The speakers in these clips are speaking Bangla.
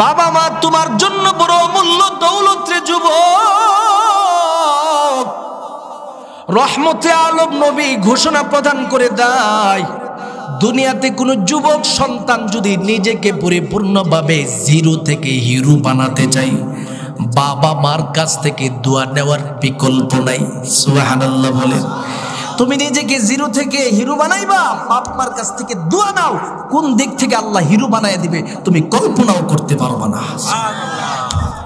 বাবা মা তোমার জন্য বড় অমূল্য দৌলত রে যুবক। রহমতে আলম নবী ঘোষণা প্রদান করে দেয়, দুনিয়াতে কোনো যুবক সন্তান যদি নিজেকে পরিপূর্ণভাবে জিরো থেকে হিরো বানাতে চাই, বাবা মার কাছ থেকে দোয়া নেওয়ার বিকল্প নাই। সুবহানাল্লাহ বলেন। তুমি নিজেকে জিরো থেকে হিরো বানাইবা, বাপ মার কাছ থেকে দোয়া নাও, কোন দিক থেকে আল্লাহ হিরো বানায় দিবে তুমি কল্পনাও করতে পারবা না।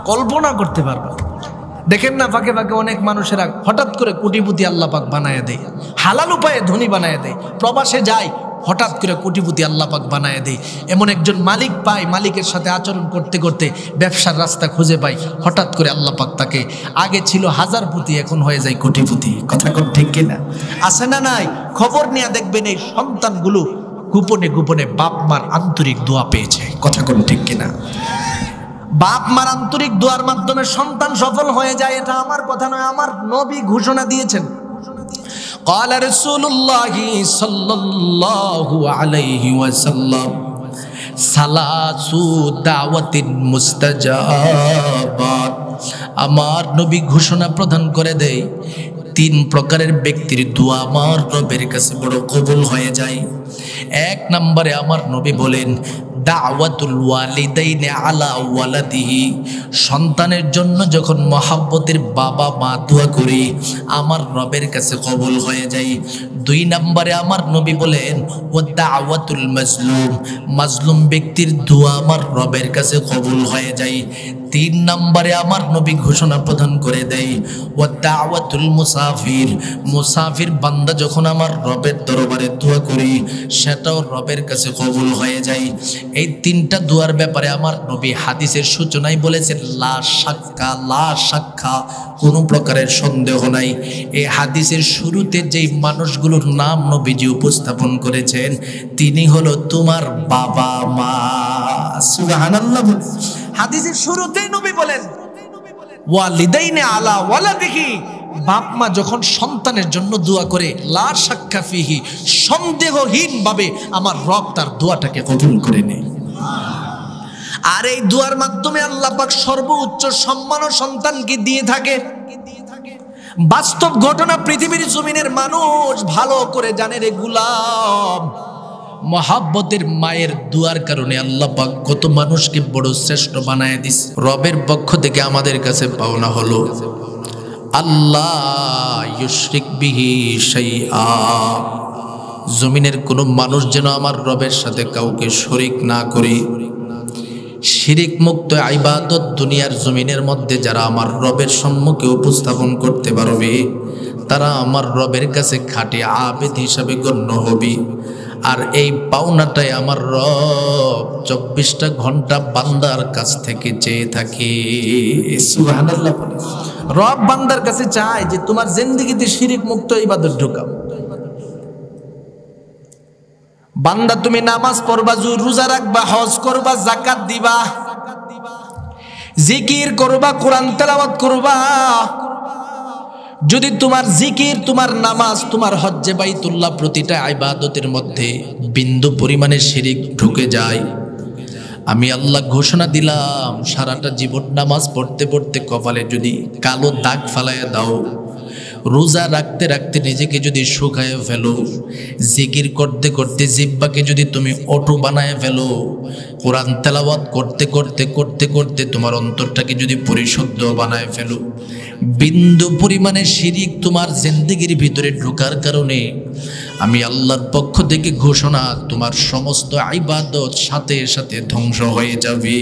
কল্পনা করতে পারবা। দেখেন না, ফাঁকে ফাঁকে অনেক মানুষেরা হঠাৎ করে কোটিপতি আল্লাহ পাক বানায় দেয়, হালাল উপায়ে ধনী বানায় দেয়। প্রবাসে যায়, হঠাৎ করে কোটিপতি আল্লাহ পাক বানায় দেয়। এমন একজন মালিক পায়, মালিকের সাথে আচরণ করতে করতে ব্যবসার রাস্তা খুঁজে পায়, হঠাৎ করে আল্লাহ পাক তাকে, আগে ছিল হাজারপতি এখন হয়ে যায় কোটিপতি। কথা কোন ঠিক কিনা? আছে না নাই? খবর নিয়ে দেখবেন এই সন্তানগুলো গোপনে গোপনে বাপ মার আন্তরিক দোয়া পেয়েছে। কথা কোন ঠিক কিনা? বাপ মার আন্তরিক দোয়ার মাধ্যমে সন্তান সফল হয়ে যায়। এটা আমার কথা নয়, আমার নবী ঘোষণা দিয়েছেন। قال رسول الله صلى الله عليه وسلم সালাসু দাওয়াতিন মুস্তাজাবাত। আমার নবী ঘোষণা প্রদান করে দেয়, 3 প্রকারের ব্যক্তির দোয়া আমার রবের কাছে বড় কবুল হয়ে যায়। 1 নম্বরে আমার নবী বলেন, দাওয়াতুল ওয়ালিদাইনি আলা ওয়ালাদিহি। সন্তানের জন্য যখন মহাব্বতের বাবা মা দোয়া করি, আমার রবের কাছে কবুল হয়ে যায়। 2 নম্বরে আমার নবী বলেন, ওয়া দাওয়াতুল মাজলুম। মাজলুম ব্যক্তির দোয়া আমার রবের কাছে কবুল হয়ে যায়। 3 নম্বরে আমার নবী ঘোষণা প্রদান করে দেয়, ওয়া দাওয়াতুল মুসাফির। মুসাফির বান্দা যখন আমার রবের দরবারে দোয়া করি, সেটাও রবের কাছে কবুল হয়ে যায়। এই 3টা দোয়ার ব্যাপারে আমার নবী হাদিসের সূচনায় বলেছেন, লা শাক্কা, লা শাক্কা, কোনো প্রকারের সন্দেহ নাই। এই হাদিসের শুরুতে যেই মানুষগুলোর নাম নবীজি উপস্থাপন করেছেন, তিনি হলো তোমার বাবা মা। সুবহানাল্লাহ। হাদিসের শুরুতেই নবী বলেন, ওয়ালিদাইনি আলা ওয়ালাদিহি। বাপ মা যখন সন্তানের জন্য দোয়া করে, লা শাক্কা ফিহি, সন্দেহহীন ভাবে আমার রব তার দোয়াটাকে কবুল করে নেয়। আর এই দোয়ার মাধ্যমে আল্লাহ পাক সর্বোচ্চ সম্মান ও সন্তানকে দিয়ে থাকে। বাস্তব ঘটনা, পৃথিবীর জমিনের মানুষ ভালো করে জানে রে গোলাম, মহাব্বতের মায়ের দুয়ার কারণে আল্লাহ পাক কত মানুষকে বড় শ্রেষ্ঠ বানায় দিস। রবের পক্ষ থেকে আমাদের কাছে পাওনা হলো, আল্লাহ ইউশরিক বিহি শাইআ। জমিনের কোনো মানুষ যেন আমার রবের সাথে কাউকে শরীক না করে। শিরিক মুক্ত ইবাদত দুনিয়ার জমিনের মধ্যে যারা আমার রবের সম্মুখে উপস্থাপন করতে পারবে, তারা আমার রবের কাছে খাঁটি আবেদ হিসাবে গণ্য হবে। আর এই পাওনাটাই আমার রব 24টা ঘন্টা বান্দার কাছ থেকে চেয়ে থাকে। সুবহানাল্লাহ। রব বান্দার কাছে চায় যে তোমার জিন্দেগিতে শিরিক মুক্ত ইবাদত ঢোকাও। বান্দা তুমি নামাজ পড়বা, রোজা রাখবা, হজ করবা, যাকাত দিবা, জিকির করবা, কোরআন তেলাওয়াত করবা। যদি তোমার জিকির, তোমার নামাজ, তোমার হজ্জে বাইতুল্লাহ প্রতিটা ইবাদতের মধ্যে বিন্দু পরিমাণে শিরিক ঢুকে যায়, আমি আল্লাহ ঘোষণা দিলাম, সারাটা জীবন নামাজ পড়তে পড়তে কপালে যদি কালো দাগ ফালাইয়া দাও, রোজা রাখতে রাখতে নিজেকে যদি শুকায় ফেলো, জিকির করতে করতে জিহ্বাকে যদি তুমি অটো বানায় ফেলো, কোরআন তেলাওয়াত করতে করতে করতে করতে তোমার অন্তরটাকে যদি পরিশুদ্ধ বানায় ফেলো, বিন্দু পরিমাণে শিরিক তোমার জিন্দেগির ভিতরে ঢোকার কারণে আমি আল্লাহর পক্ষ থেকে ঘোষণা, তোমার সমস্ত ইবাদত সাথে সাথে ধ্বংস হয়ে যাবে।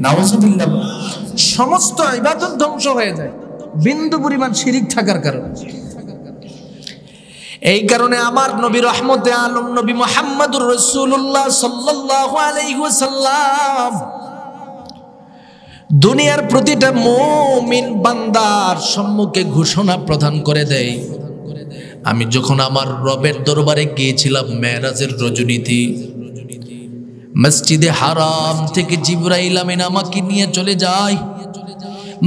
নাউজুবিল্লাহ। সমস্ত ইবাদত ধ্বংস হয়ে যায় বিন্দু পরিমাণ শিরিক থাকার কারণে। এই কারণে আমার নবী রহমতে আলম নবী মুহাম্মদুর রাসূলুল্লাহ সাল্লাল্লাহু আলাইহি ওয়াসাল্লাম দুনিয়ার প্রতিটা মুমিন বান্দার সম্মুখে ঘোষণা প্রদান করে দেয়, আমি যখন আমার রবের দরবারে গিয়েছিলাম মেরাজের রজনীতে, মসজিদে হারাম থেকে জিবরাইল আমিন আমাকে নিয়ে চলে যায়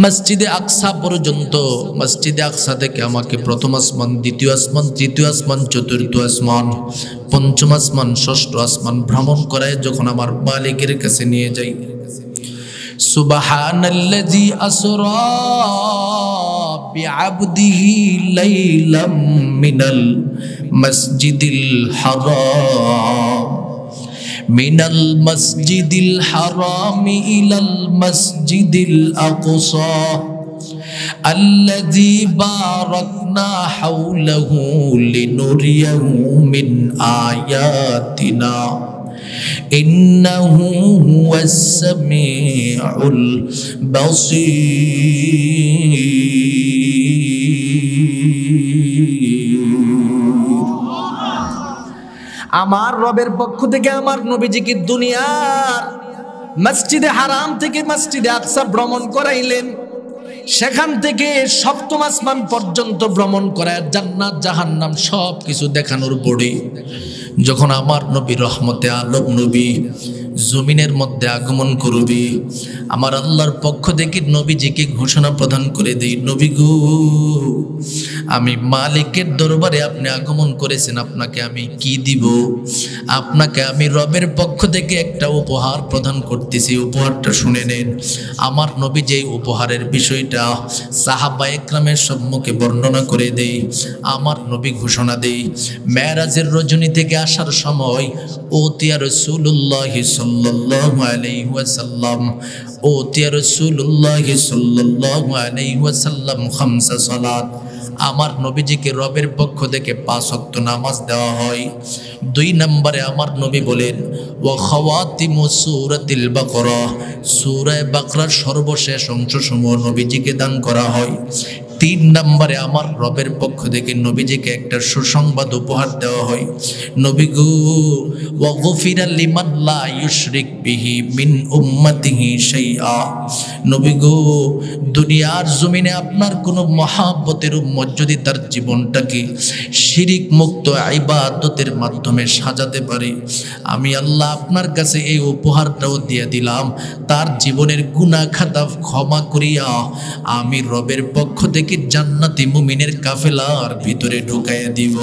মসজিদে আকসা পর্যন্ত। মসজিদে আকসা থেকে আমাকে প্রথম আসমান, দ্বিতীয় আসমান, তৃতীয় আসমান, চতুর্থ আসমান, পঞ্চম আসমান, ষষ্ঠ আসমান ভ্রমণ করায় যখন আমার মালিকের কাছে নিয়ে যাই, সুবহানাল্লাযী আসরা বিআবদিহি লাইলাম মিনাল মসজিদিল হারাম মিনাল মসজিদিল হারাম ইলাল মসজিদিল আকসা الذي باركنا حوله لنريه من آياتنا إنه هو السميع البصير আমার রবের পক্ষ থেকে আমার নবীজিকে দুনিয়ার মসজিদে হারাম থেকে মসজিদে আকসা ভ্রমণ করাইলেন। সেখান থেকে সপ্তম আসমান পর্যন্ত ভ্রমণ করায় জান্নাত জাহান্নাম সব কিছু দেখানোর পরে যখন আমার নবী রহমতে আলম নবী জমিনের মধ্যে আগমন করবে, আমার আল্লাহর পক্ষ থেকে নবীজিকে ঘোষণা প্রদান করে দেই, নবী গো আমি মালিকের দরবারে আপনি আগমন করেছেন, আপনাকে আমি কি দিব? আপনাকে আমি রবের পক্ষ থেকে একটা উপহার প্রদান করতেছি, উপহারটা শুনে নেন। আমার নবী যে উপহারের বিষয়টা সাহাবা একরামের সম্মুখে বর্ণনা করে দেই। আমার নবী ঘোষণা দেই, মেরাজের রজনী থেকে আসার সময় ওতিয়া রাসূলুল্লাহ সাল্লাল্লাহু আলাইহি ওয়াসাল্লাম ওতিয়া রাসূলুল্লাহ সাল্লাল্লাহু আলাইহি ওয়াসাল্লাম খামসা সালাত, আমার নবীজিকে রবের পক্ষ থেকে 5 ওয়াক্ত নামাজ দেওয়া হয়। 2 নম্বরে আমার নবী বলেন ওয়া খাওয়াতিমু সূরাতিল বাকারা, সূরা বাকরার সর্বশেষ অংশসমূহ নবীজিকে দান করা হয়। 3 নম্বরে আমার রবের পক্ষ থেকে নবীজিকে একটা সুসংবাদ উপহার দেওয়া হয়, নবী গো ওয়া গফিরা লিমান লা ইউশরিক বিহি মিন উম্মতিহি শাইআ, নবী গো দুনিয়ার জমিনে আপনার কোনো মহাব্বতের উম্মত যদি তার জীবনটাকে শিরিক মুক্ত ইবাদতের মাধ্যমে সাজাতে পারে, আমি আল্লাহ আপনার কাছে এই উপহারটাও দিয়ে দিলাম, তার জীবনের গুনাহ খাতা ক্ষমা করিয়া আমি রবের পক্ষ থেকে জান্নাতি মুমিনের কাফেলার ভিতরে ঢুকাইয়া দিব।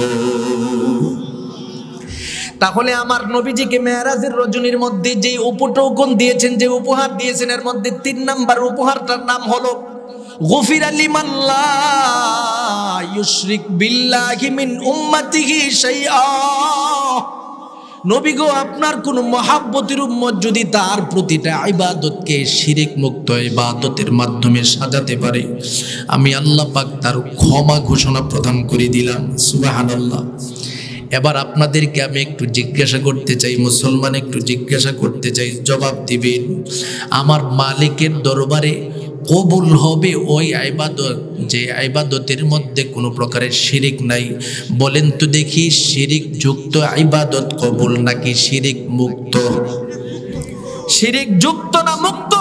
তাহলে আমার নবীজিকে মেরাজের রজনীর মধ্যে যে উপটোকন দিয়েছেন, যে উপহার দিয়েছেন, এর মধ্যে 3 নাম্বার উপহারটার নাম হলো গফিরা লিমান লা ইউশরিক বিল্লাহি মিন উম্মতিহি শাইআ, নবী গো আপনার কোন মহাব্বতের উম্মত যদি তার প্রতিটা ইবাদতকে শিরিক মুক্ত ইবাদতের মাধ্যমে সাজাতে পারে, আমি আল্লাহ পাক তার ক্ষমা ঘোষণা প্রদান করে দিলাম। সুবহানাল্লাহ। এবার আপনাদেরকে আমি একটু জিজ্ঞাসা করতে চাই, মুসলমান একটু জিজ্ঞাসা করতে চাই, জবাব দিবেন, আমার মালিকের দরবারে কবুল হবে ওই ইবাদত যে ইবাদতের মধ্যে কোনো প্রকারের শিরিক নাই? বলেন তো দেখি, শিরিক যুক্ত ইবাদত কবুল নাকি শিরিক মুক্ত? শিরিক যুক্ত না মুক্ত?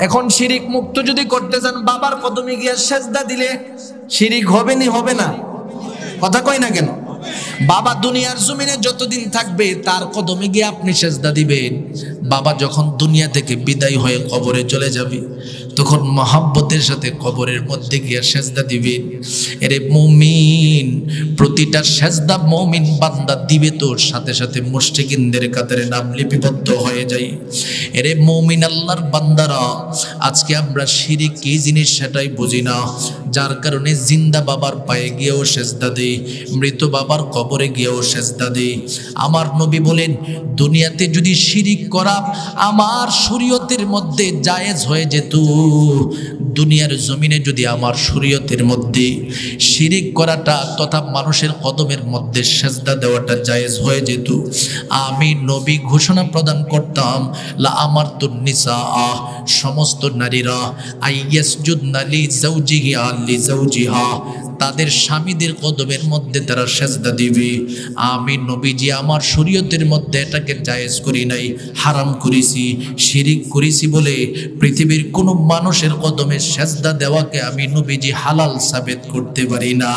এখন শিরিক মুক্ত যদি করতে চান, বাবার কদমে গিয়ে সেজদা দিলে শিরিক হবে নি হবে না? কথা কই না কেন? বাবা দুনিয়ার জমিনে যতদিন থাকবে তার কদমে গিয়ে আপনি সেজদা দিবেন। বাবা যখন দুনিয়া থেকে বিদায় হয়ে কবরে চলে যাবে, তখন মহাব্বতের সাথে কবরের মধ্যে গিয়ে সেজদা দিবেন। এরে মুমিন, প্রতিটা সেজদা মুমিন বান্দা দিবে তো সাথে সাথে মুশরিকিনদের কাতারে নাম লিপিবদ্ধ হয়ে যায়। এরে মুমিন আল্লাহর বান্দারা, আজকে আমরা শিরিক কি জিনিস সেটাই বুঝি না, যার কারণে জিন্দা বাবার পায়ে গিয়েও সেজদা দেই, মৃত বাবার কবরে গিয়েও সেজদা দেই। আমার নবী বলেন, দুনিয়াতে যদি শিরিক করা আমার শরীয়তের মধ্যে জায়েজ হয়ে যেত, দুনিয়ার জমিনে যদি আমার শরীয়তের মধ্যে শিরিক করাটা তথা মানুষের কদমের মধ্যে সেজদা দেওয়াটা জায়েজ হয়ে যেত, আমি নবী ঘোষণা প্রদান করতাম, লা আমারতু নিসা, সমস্ত নারীরা আইয়াসজুদনা লিজাওজিহা লিজাওজিহা, তাদের স্বামীদের কদমের মধ্যে তারা সেজদা দিবে। আমি নবীজি আমার শরীয়তের মধ্যে এটাকে জায়েজ করি নাই, হারাম করেছি, শিরিক করেছি বলে পৃথিবীর কোনো মানুষের কদমে সেজদা দেওয়াকে আমি নবীজি হালাল সাবেত করতে পারি না।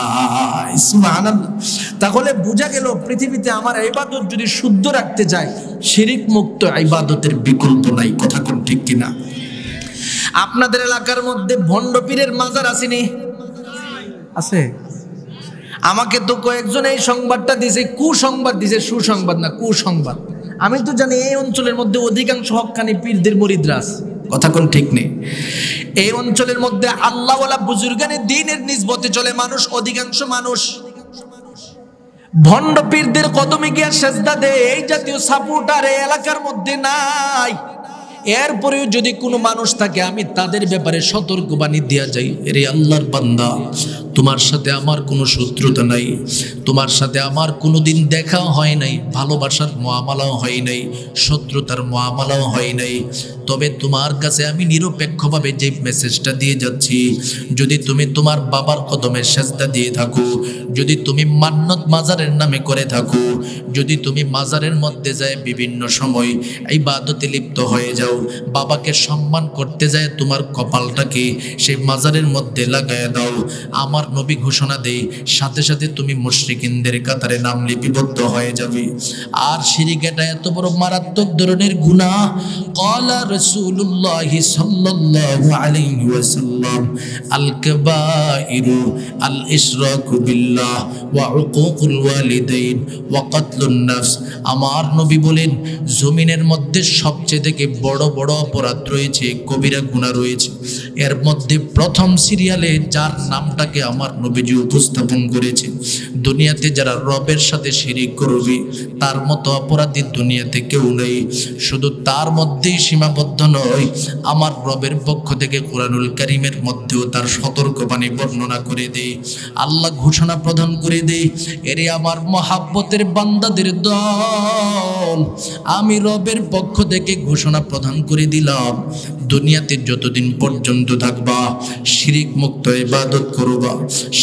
সুবহানাল্লাহ। তাহলে বোঝা গেল, পৃথিবীতে আমার ইবাদত যদি শুদ্ধ রাখতে চাই, শিরিক মুক্ত ইবাদতের বিকল্প নাই। কথা কোন ঠিক কিনা? আপনাদের এলাকার মধ্যে ভণ্ড পীরের মাজার আসেনি? আছে। আমাকে তো কয়েকজন এই সংবাদটা দিয়েছে, কুসংবাদ দিয়েছে, সুসংবাদ না কুসংবাদ। আমি তো জানি এই অঞ্চলের মধ্যে অধিকাংশ হক্কানি পীরদের মুরিদরা আছে। কথা কোন ঠিক নেই? এই অঞ্চলের মধ্যে আল্লাহওয়ালা বুজুর্গানে দ্বীনের নিসবতে চলে মানুষ, অধিকাংশ মানুষ ভণ্ড পীরদের কদমে গিয়া সেজদা দেয়। এই জাতীয় সাপোর্টার এই এলাকার মধ্যে নাই। এরপরেও যদি কোনো মানুষ থাকে, আমি তাদের ব্যাপারে সতর্কবাণী দেয়া যাই, রে আল্লাহর বান্দা, তোমার সাথে আমার কোনো শত্রুতা নাই, তোমার সাথে আমার কোনো দিন দেখা হয় নাই, ভালোবাসার মুআমালাও হয় নাই, শত্রুতার মুআমালাও হয় নাই, তবে তোমার কাছে আমি নিরপেক্ষভাবে যে মেসেজটা দিয়ে যাচ্ছি, যদি তুমি তোমার বাবার কদমে সেজদা দিয়ে থাকো, যদি তুমি মান্নত মাজারের নামে করে থাকো, যদি তুমি মাজারের মধ্যে যায় বিভিন্ন সময় ইবাদতে লিপ্ত হয়ে যাও, বাবাকে সম্মান করতে যায় তোমার কপালটাকে সেই মাজারের মধ্যে লাগায় দাও, আমার নবী ঘোষণা দেয় সাথে সাথে তুমি মুশরিকিনদের কাতারে নাম লিপিবদ্ধ হয়ে যাবে। আর শিরক এটা এত বড় মারাত্মক ধরনের গুনাহ, ক্বালা রাসূলুল্লাহ সাল্লাল্লাহু আলাইহি ওয়াসাল্লাম, আল কাবাইরু আল ইশরাকু বিল্লাহ ওয়া উকুকুল ওয়ালিদাইন ওয়া কাতলুন নাফস। আমার নবী বলেন, জমিনের মধ্যে সবচেয়ে থেকে বড় বড় অপরাধ রয়েছে, কবিরা গুনাহ রয়েছে। এর মধ্যে প্রথম সিরিয়ালে যার নামটাকে আমার নবীজি উপস্থাপন করেছে, দুনিয়াতে যারা রবের সাথে শিরিক করবে তার মতো অপরাধী দুনিয়াতে কেউ নেই। শুধু তার মধ্যেই সীমাবদ্ধ নয়, আমার রবের পক্ষ থেকে কোরআনুল কারীমের মধ্যেও তার সতর্কবাণী বর্ণনা করে দেয়, আল্লাহ ঘোষণা প্রদান করে দেয়, এরে আমার মহাব্বতের বান্দাদের দল, আমি রবের পক্ষ থেকে ঘোষণা প্রদান করে দিলাম, দুনিয়াতে যতদিন পর্যন্ত থাকবা শিরিক মুক্ত ইবাদত করবা।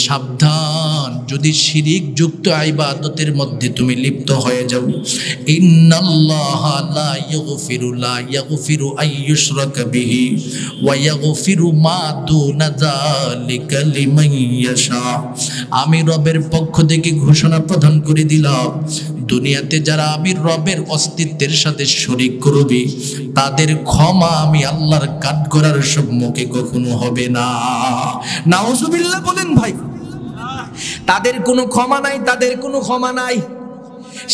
সাবধান, যদি শিরিক যুক্ত ইবাদতের মধ্যে তুমি লিপ্ত হয়ে যাও, ইন্নাল্লাহা লা ইয়াগফিরু আইয়ুশরাকা বিহি ওয়া ইয়াগফিরু মা দুনা যালিকা লিমান ইয়াশা। আমি রবের পক্ষ থেকে ঘোষণা প্রদান করে দিলাম, দুনিয়াতে যারা আমি রবের অস্তিত্বের সাথে শরীক করবে তাদের ক্ষমা আমি আল্লাহর কাঠগড়ার সম্মুখে কখনো হবে না। নাউজুবিল্লাহ বলেন ভাই, তাদের কোনো ক্ষমা নাই, তাদের কোনো ক্ষমা নাই।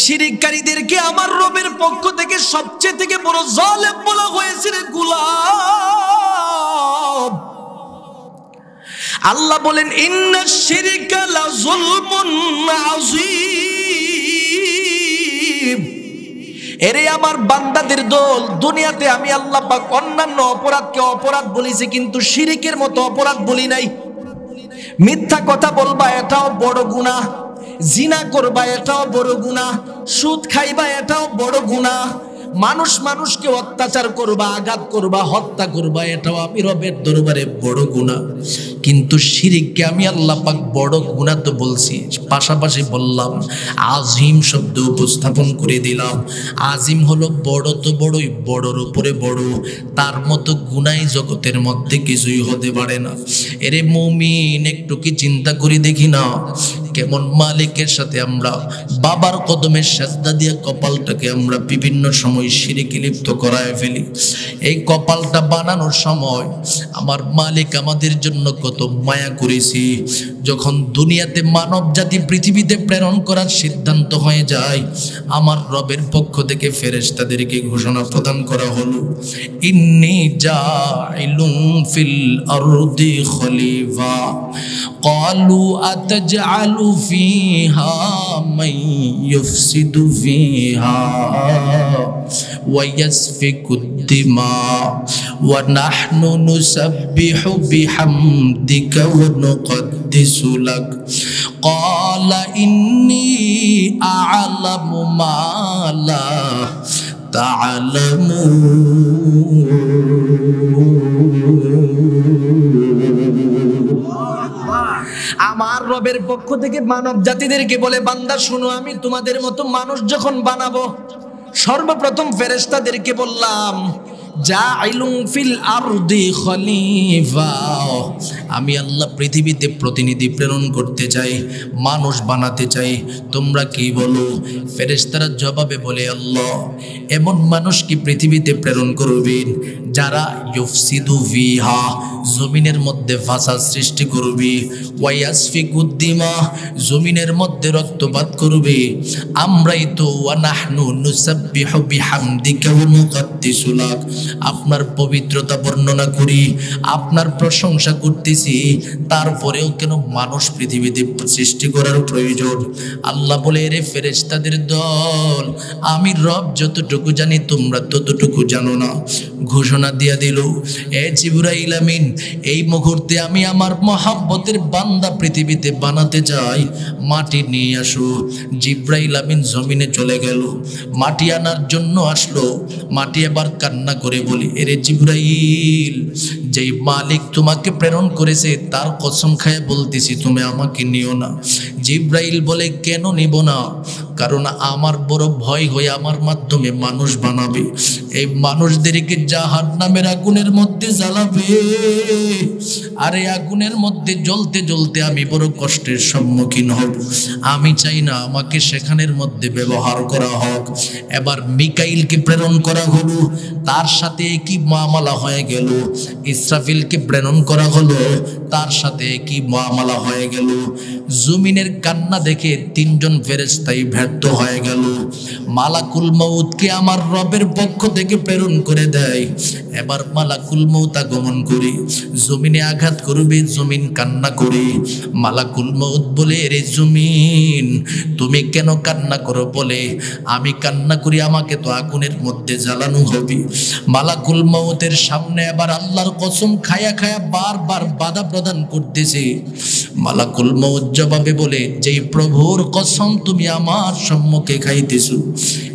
শিরিককারীদেরকে আমার রবের পক্ষ থেকে সবচেয়ে থেকে বড় জালেম বলা হয়েছে রে গোলাম। আল্লাহ বলেন, ইন্নাশ শিরকা লা যুলমুন আযীম। এরে আমার বান্দাদের দল, দুনিয়াতে আমি আল্লাহ পাক অন্যান্য অপরাধকে অপরাধ বলেছি, কিন্তু শিরিকের মতো অপরাধ বলি নাই। মিথ্যা কথা বলবা এটাও বড় গুনাহ, জিনা করবা এটাও বড় গুনাহ, সুদ খাইবা এটাও বড় গুনাহ, মানুষ মানুষকে অত্যাচার করবা, আঘাত করবা, হত্যা করবা, এটাও আমি রবের দরবারে বড় গুনাহ। কিন্তু শিরিককে আমি আল্লাহ পাক বড় গুনাহ তো বলছি, পাশাপাশি বললাম আজিম শব্দ উপস্থাপন করে দিলাম। আজিম হলো বড়, তো বড়ই, বড়র উপরে বড়, তার মতো গুনাহ জগতের মধ্যে কিছুই হতে পারে না। এরে মুমিন, একটু কি চিন্তা করে দেখি না, কেমন মালিকের সাথে আমরা বাবার কদমে সেজদা দিয়ে কপালটাকে আমরা বিভিন্ন সময় শিরকে লিপ্ত করায় ফেলি। এই কপালটা বানানোর সময় আমার মালিক আমাদের জন্য কত মায়া করেছি। যখন দুনিয়াতে মানব জাতি পৃথিবীতে প্রেরণ করার সিদ্ধান্ত হয়ে যায়, আমার রবের পক্ষ থেকে ফেরেশতাদেরকে ঘোষণা প্রদান করা হলো, ইন্নী জাইলুন ফিল আরদি খলিফা। ক্বালু আতাজআলু ফিহা মান ইউফসিদু ফিহা ওয়া ইয়াসফিকুদ দিমা ওয়া নাহনু নুসাব্বিহু বিহামদিকা ওয়া নুকদ্দিসু লাক। ক্বালা ইন্নী আ'লামু মা লা আমার রবের পক্ষ থেকে মানব জাতিদেরকে বলে, বান্দা শুনো, আমি তোমাদের মতো মানুষ যখন বানাবো, সর্বপ্রথম ফেরেশতাদেরকে বললাম, জাইলুন ফিল আরদি খলিফা, আমি আল্লাহ পৃথিবীতে প্রতিনিধি প্রেরণ করতে চাই, মানুষ বানাতে চাই। তোমরা কি বলো? ফেরেশতারা জবাবে বলে, আল্লাহ এমন মানুষ কি পৃথিবীতে প্রেরণ করবেন যারা ইউফসিদু ফিহা, জমিনের মধ্যে ফাসাদ সৃষ্টি করবে, ওয়া ইয়াসফিকুদ দিমা, জমিনের মধ্যে রক্তপাত করবে। আমরাই তো ওয়া নাহনু নুসাব্বিহু বিহামদিকা ওয়া নুকাদ্দিসু লাক, আপনার পবিত্রতা বর্ণনা করি, আপনার প্রশংসা করতেছি, তারপরেও কেন মানুষ পৃথিবীতে সৃষ্টি করার প্রয়োজন? আল্লাহ বলে, রে ফেরেশতাদের দল, আমি রব যতটুকু জানি তোমরা ততটুকু জানো না। ঘোষণা দিয়া দিল, এ জিবরাইল আমিন, এই মুহূর্তে আমি আমার মহাব্বতের বান্দা পৃথিবীতে বানাতে চাই, মাটি নিয়ে আসো। জিবরাইল আমিন জমিনে চলে গেল, মাটি আনার জন্য আসলো। মাটি এবার কান্না করে বলি, এরে জিবরাইল, যেই মালিক তোমাকে প্রেরণ করেছে তার কসম খায় বলতেছি তুমি আমাকে নিও না। জিবরাইল বলে, কেন নিব না? কারণ আমার বড় ভয় হয়ে আমার মাধ্যমে মানুষ বানাবে, এই মানুষদেরকে জাহান্নামের আগুনের মধ্যে জ্বালাবে, আর এই আগুনের মধ্যে জ্বলতে জ্বলতে আমি বড় কষ্টের সম্মুখীন হব। আমি চাই না আমাকে সেখানের মধ্যে ব্যবহার করা হোক। এবার মিকাইলকে প্রেরণ করা হলো, তার সাথে কি মুআমালা হয়ে গেল। ইসরাফিলকে প্রেরণ করা হলো, তার সাথে কি মুআমালা হয়ে গেল। জমিনের কান্না দেখে তিনজন ফেরেশতাই ব্যর্থ হয়ে গেল। মালাকুল মউতকে আমার রবের পক্ষ থেকে প্রেরণ করে দেয়। এবার মালাকুল মউত আগমন করে জমিনে আঘাত করবে, জমিন কান্না করে। মালাকুল মউত বলে, রে জমিন, তুমি কেন কান্না করো? বলে, আমি কান্না করি আমাকে তো আগুনের মধ্যে জ্বালানো হবে। মালাকুল মউতের সামনে এবার আল্লাহর কসম খায়া খায়া বারবার বাধা প্রদান করতেছে। মালাকুল মউত জবাবে বলে, যেই প্রভুর কসম তুমি আমার সম্মুখে খাইতেছো,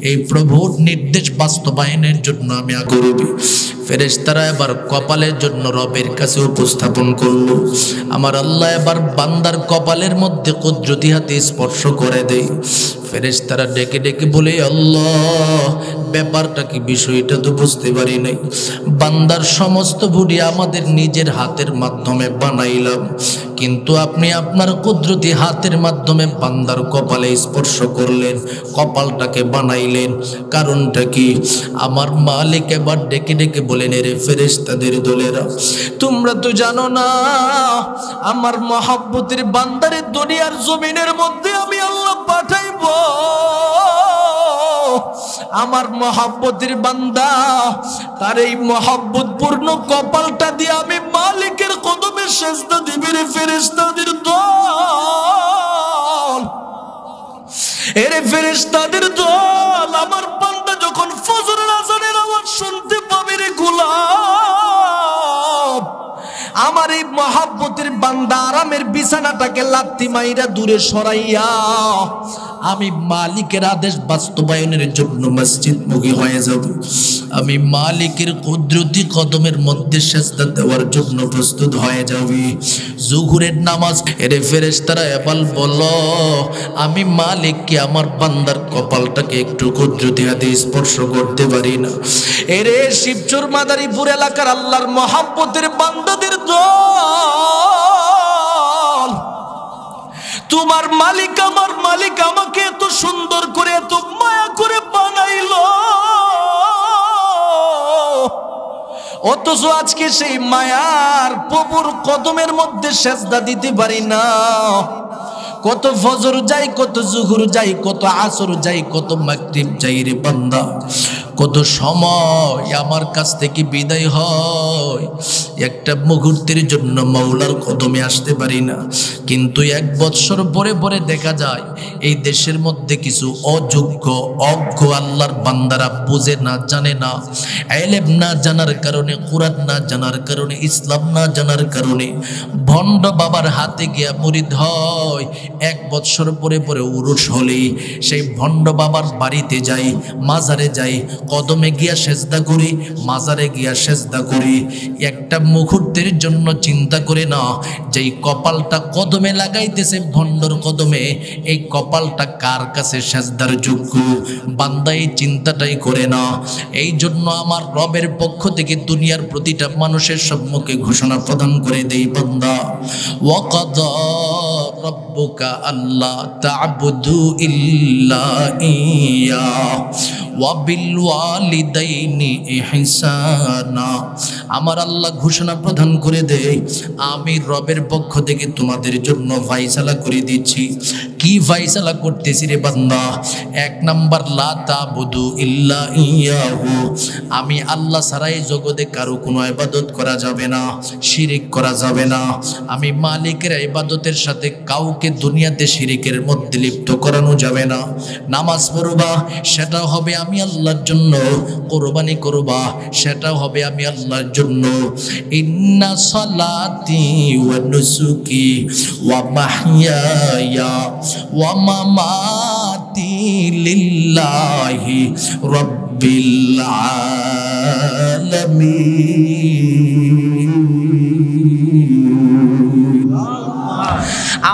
এই প্রভুর নির্দেশ বাস্তবায়নের জন্য আমি আগ্রহী। ফেরেশতারা এবার কপালের জন্য রবের কাছে উপস্থাপন করলো। আমার আল্লাহ এবার বান্দার কপালের মধ্যে কুদরতি হাতে স্পর্শ করে দেয়। ফেরেশতারা ডেকে ডেকে বলে, আল্লাহ, ব্যাপারটা কি? বিষয়টা তো বুঝতে পারি নাই। বান্দার সমস্ত বডি আমাদের নিজের হাতের মাধ্যমে বানাইলাম, কিন্তু আপনি আপনার কুদরতি হাতের মাধ্যমে বান্দার কপালে স্পর্শ করলেন, কপালটাকে বানাইলেন, কারণটা কি? আমার মালিক এবার ডেকে ডেকে বলেন, রে ফেরেশতাদের দলেরা, তোমরা তো জানো না আমার মহব্বতের বান্দারে দুনিয়ার জমিনের মধ্যে আমি আল্লাহ পাঠাইব। আমার মহব্বতের বান্দা তার এই মহব্বত পূর্ণ কপালটা দিয়ে আমি মালিকের কদমে সেজদা দিবে। রে ফেরেশতাদের দল, এরে ফেরেশতাদের দল, আমার বান্দা যখন ফজরের আযানের আওয়াজ শুনতে পাবে, রে গোলাম, আমার এই মহব্বতের বান্দা আরামের বিছানাটাকে লাত্তি মাইরা দূরে সরাইয়া আমি মালিকের আদেশ বাস্তবায়নের জন্য মসজিদমুখী হয়ে যাব। আমি মালিকের কুদরতি কদমের মধ্যে সেজদা দেওয়ার জন্য প্রস্তুত হয়ে যাবে। জোহরের নামাজ, এরে ফেরেশতারা এবার বলো, আমি মালিককে আমার বান্দার কপালটাকে একটু কুদরতি হাতে স্পর্শ করতে পারি না। এরে শিবচর মাদারীপুর এলাকার আল্লাহর মহব্বতের বান্দাদের দল, তোমার মালিক আমার মালিক আমাকে এত সুন্দর করে এত মায়া করে বানাইলো, অথচ আজকে সেই মায়ার প্রভুর কদমের মধ্যে সেজদা দিতে পারি না। কত ফজর যাই, কত জোহর যাই, কত আসর যাই, কত মাগরিব যাই, রে বান্দা, কত সময় আমার কাছ থেকে বিদায় হয়, একটা মুহূর্তের জন্য মাওলার কদমে আসতে পারি না। কিন্তু 1 বৎসর পরে পরে দেখা যায় এই দেশের মধ্যে কিছু অযোগ্য অজ্ঞ আল্লাহর বান্দারা বুঝে না, জানে না, ইলম না জানার কারণে, কুরআন না জানার কারণে, ইসলাম না জানার কারণে ভণ্ড বাবার হাতে গিয়া মুরিদ হয়। 1 বৎসর পরে পরে উরুস হলে সেই ভণ্ড বাবার বাড়িতে যাই, মাজারে যাই, কদমে গিয়া সেজদা করি, মাজারে গিয়া সেজদা করি। একটা মুহূর্তের জন্য চিন্তা করে না যেই কপালটা কদমে লাগাইতেছে ভণ্ডর কদমে, এই কপালটা কার কাছে সেজদার যোগ্য? বান্দা এই চিন্তাটাই করে না। এই জন্য আমার রবের পক্ষ থেকে দুনিয়ার প্রতিটা মানুষের সম্মুখে ঘোষণা প্রদান করে দেই, বান্দা, ওয়াকাদা রাব্বুকা আল্লা তা'বুদু ইল্লা ইয়া ওয়া বিল ওয়ালিদাইনি ইহসানা। আমার আল্লাহ ঘোষণা প্রদান করে দেয়, আমি রবের পক্ষ থেকে তোমাদের জন্য ফায়সালা করে দিচ্ছি। কি ফায়সালা করতেছি রে বান্দা? 1 নাম্বার, লা তাবুদু ইল্লা ইয়াহু, আমি আল্লাহ ছাড়াই জগতে কারো কোনো ইবাদত করা যাবে না, শিরিক করা যাবে না। আমি মালিকের ইবাদতের সাথে কাউকে দুনিয়াতে শিরিকের মধ্যে লিপ্ত করানো যাবে না। নামাজ পড়বা, সেটা হবে আমি আল্লাহর জন্য। কোরবানি করবা, সেটা হবে আমি আল্লাহর জন্য। ইন্না সালাতি ওয়া নুসুকি ওয়া মাহইয়ায়া ওয়া মামাতি লিল্লাহি রাব্বিল আলামিন।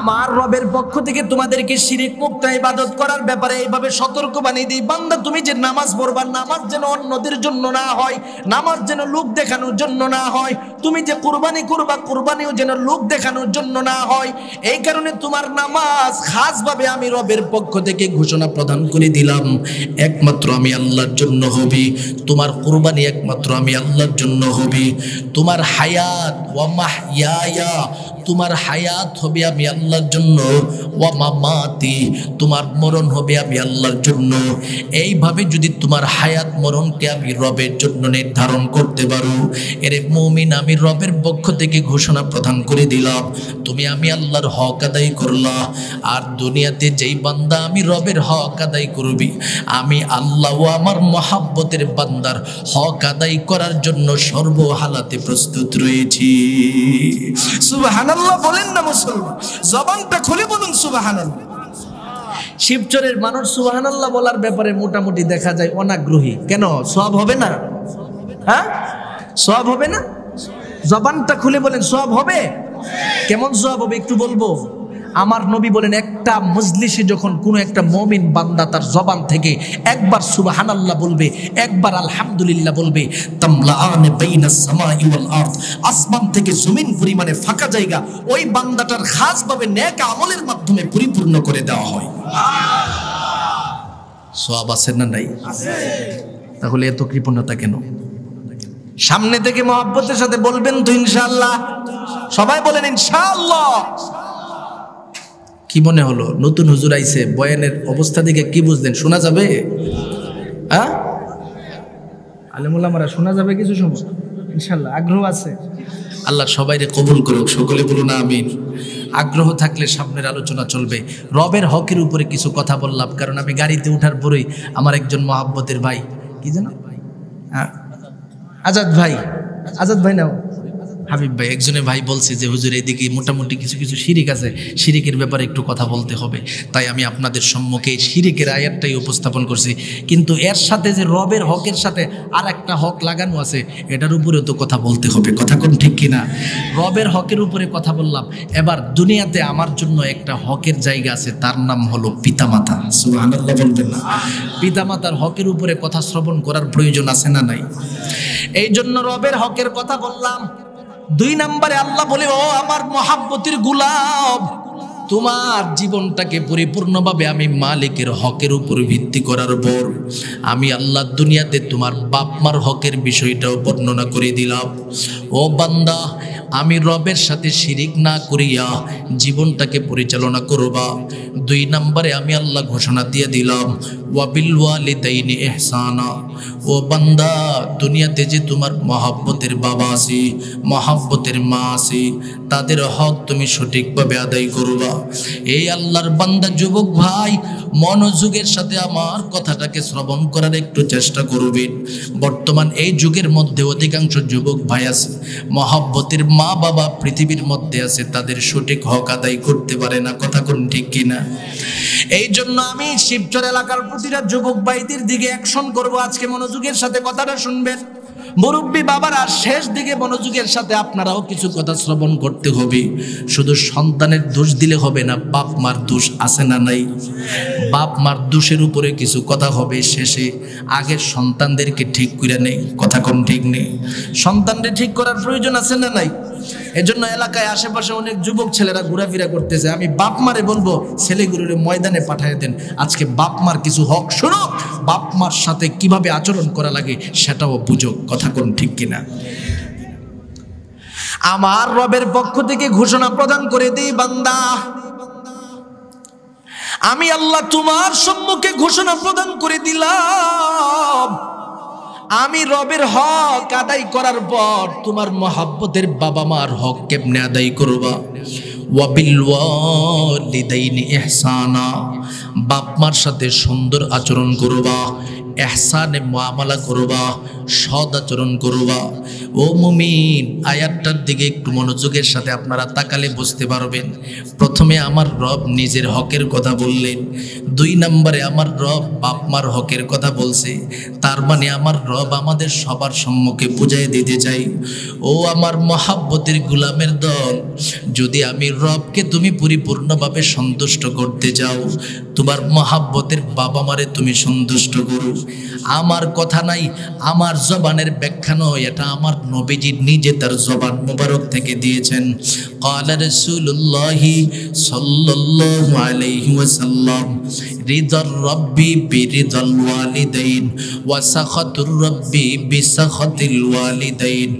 আমার রবের পক্ষ থেকে তোমাদেরকে শিরিক মুক্ত ইবাদত করার ব্যাপারে এইভাবে সতর্ক বানিয়ে দিই, বান্দা তুমি যে নামাজ পড়বা, নামাজ যেন অন্যদের জন্য না হয়, নামাজ যেন লোক দেখানোর জন্য না হয়। তুমি যে কুরবানি করবা, কুরবানিও যেন লোক দেখানোর জন্য না হয়। এই কারণে তোমার নামাজ খাসভাবে আমি রবের পক্ষ থেকে ঘোষণা প্রদান করে দিলাম, একমাত্র আমি আল্লাহর জন্য হবে। তোমার কুরবানি একমাত্র আমি আল্লাহর জন্য হবে। তোমার হায়াত ওয়া মাহইয়ায়া, তোমার হায়াত হবে আমি আল্লাহর জন্য। ওয়া মামাতি, তোমার মরণ হবে আমি আল্লাহর জন্য। এইভাবে যদি তোমার হায়াত মরণকে আমি রবের জন্য নির্ধারণ করতে পারো, এরে মুমিন, আমি রবের পক্ষ থেকে ঘোষণা প্রদান করে দিলাম, তুমি আমি আল্লাহর হক আদায় করলা। আর দুনিয়াতে যেই বান্দা আমি রবের হক আদায় করবি, আমি আল্লাহ ও আমার মহাব্বতের বান্দার হক আদায় করার জন্য সর্বহালাতে প্রস্তুত রয়েছি। সুবহানাল্লাহ বলেন না মুসলমান? জবানটা খুলে বলুন সুবহানাল্লাহ। শিবচরের মানুষ সুবহানাল্লাহ বলার ব্যাপারে মোটামুটি দেখা যায় অনাগ্রহী। কেন? সওয়াব হবে না? হ্যাঁ, সওয়াব হবে না? জবানটা খুলে বলেন, সওয়াব হবে? কেমন সওয়াব হবে একটু বলবো? আমার নবী বলেন, একটা মজলিসে যখন কোনো একটা মুমিন বান্দা তার জবান থেকে একবার সুবহানাল্লাহ বলবে, একবার আলহামদুলিল্লাহ বলবে, তামলাআন বাইনাস সামাই ওয়াল আরদ, আসমান থেকে জমিন পরিমাণে ফাঁকা জায়গা ওই বান্দাটার খাসভাবে নেক আমলের মাধ্যমে পরিপূর্ণ করে দেওয়া হয়। সওয়াব আছে না নাই? আছে। তাহলে এত কৃপণতা কেন? সামনে থেকে মহব্বতের সাথে বলবেন তো ইনশাআল্লাহ? সবাই বলেন ইনশাআল্লাহ। কি মনে হলো? নতুন হুজুর আইছে, বয়ানের অবস্থা দেখে কি বুঝলেন? শোনা যাবে? হ্যাঁ, আলেমুলামারা শোনা যাবে কিছু সময় ইনশাআল্লাহ। আগ্রহ আছে? আল্লাহ সবাইরে কবুল করুক, সকলে বলুন আমিন। আগ্রহ থাকলে সামনের আলোচনা চলবে। রবের হকের উপরে কিছু কথা বললাম, কারণ আমি গাড়িতে ওঠার পরেই আমার একজন মহাব্বতের ভাই, কি যেন, হ্যাঁ আজাদ ভাই, আজাদ ভাই নাও হাবিব ভাই, একজনের ভাই বলছে যে হুজুর এদিকে মোটামুটি কিছু কিছু শিরিক আছে, শিরিকের ব্যাপারে একটু কথা বলতে হবে। তাই আমি আপনাদের সম্মুখে শিরিকের আয়াতটাই উপস্থাপন করছি, কিন্তু এর সাথে যে রবের হকের সাথে আর একটা হক লাগানো আছে, এটার উপরেও তো কথা বলতে হবে। কথা কোন ঠিক কিনা? রবের হকের উপরে কথা বললাম। এবার দুনিয়াতে আমার জন্য একটা হকের জায়গা আছে, তার নাম হলো পিতামাতা। সুবহানাল্লাহ বলবেন না? পিতামাতার হকের উপরে কথা শ্রবণ করার প্রয়োজন আছে না নাই? এই জন্য রবের হকের কথা বললাম। 2 নম্বরে আল্লাহ বলে, ও আমার মহাব্বতের গোলাম, তোমার জীবনটাকে পরিপূর্ণভাবে আমি মালিকের হকের উপর ভিত্তি করার পর আমি আল্লাহ দুনিয়াতে তোমার বাপ মার হকের বিষয়টাও বর্ণনা করে দিলাম। ও বান্দা, আমি রবের সাথে শিরিক না করিয়া জীবনটাকে পরিচালনা করবা। 2 নম্বরে আমি আল্লাহ ঘোষণা দিয়ে দিলাম, ওয়াবিল ওয়ালিদাইনি ইহসানা। ও বান্দা, দুনিয়াতে যে তোমার মহাব্বতের বাবা আছে, মহাব্বতের মা আছে, তাদের হক তুমি সঠিকভাবে আদায় করবা। এই আল্লাহর বান্দা যুবক ভাই, মনোযোগের সাথে আমার কথাটাকে শ্রবণ করার একটু চেষ্টা করবেন। বর্তমান এই যুগের মধ্যে অধিকাংশ যুবক ভাই আছে, মহাব্বতের মা বাবা পৃথিবীর মধ্যে আছে, তাদের সঠিক হক আদায় করতে পারে না। কথা কোন ঠিক কিনা? এই জন্য আমি শিবচর এলাকার প্রতিটা যুবক ভাইদের দিকে অ্যাকশন করব। আজকে মনোযোগের সাথে কথাটা শুনবেন। মুরব্বী বাবারা, শেষ দিকে মনোযোগের সাথে আপনারাও কিছু কথা শ্রবণ করতে হবে। শুধু সন্তানের দোষ দিলে হবে না, বাপ মার দোষ আছে না নাই? বাপ মার দোষের উপরে কিছু কথা হবে শেষে। আগে সন্তানদেরকে ঠিক করে নেই। কথা কোন ঠিক নেই? সন্তানদের ঠিক করার প্রয়োজন আছে না নাই? এজন্য এলাকায় আশেপাশে অনেক যুবক ছেলেরা ঘোরাফেরা করতেছে। আমি বাপ মারে বলবো, ছেলেগুলোরে ময়দানে পাঠিয়ে দেন, আজকে বাপ মার কিছু হক শোনো, বাপ মার সাথে কিভাবে আচরণ করা লাগে সেটাও বুঝো। কথা কোন ঠিক কিনা? আমার রবের পক্ষ থেকে ঘোষণা প্রদান করে দিই, বান্দা আমি আল্লাহ তোমার সম্মুখে ঘোষণা প্রদান করে দিলাম, আমি রবের হক আদায় করার পর তোমার মহাব্বতের বাবা মার হক কেমনে আদায় করবা? ওয়াবিল ওয়ালিদাইনি ইহসানা, বাপ মার সাথে সুন্দর আচরণ করবা, এহসানে মুআমালা করবা, সৎ আচরণ করবা। ও মুমিন, আয়াতটার দিকে একটু মনোযোগের সাথে আপনারা তাকালে বুঝতে পারবেন। প্রথমে আমার রব নিজের হকের কথা বললেন, 2 নম্বরে আমার রব বাপ মার হকের কথা বলছে। তার মানে আমার রব আমাদের সবার সম্মুখে বুঝাই দিতে চাই, ও আমার মহাব্বতের গোলামের দল, যদি আমি রবকে তুমি পরিপূর্ণভাবে সন্তুষ্ট করতে চাও, তোমার মহাব্বতের বাবা মারে তুমি সন্তুষ্ট করো। আমার কথা নাই, আমার জবানের ব্যাখ্যা নয়, এটা আমার নবীজি নিজে তার জবান মুবারক থেকে দিয়েছেন। ক্বালা রাসূলুল্লাহি সাল্লাল্লাহু আলাইহি ওয়াসাল্লাম, রিদার রাব্বি বিরিদাল ওয়ালিদাইন ওয়া সাখাতুর রাব্বি বিসাখাতিল ওয়ালিদাইন,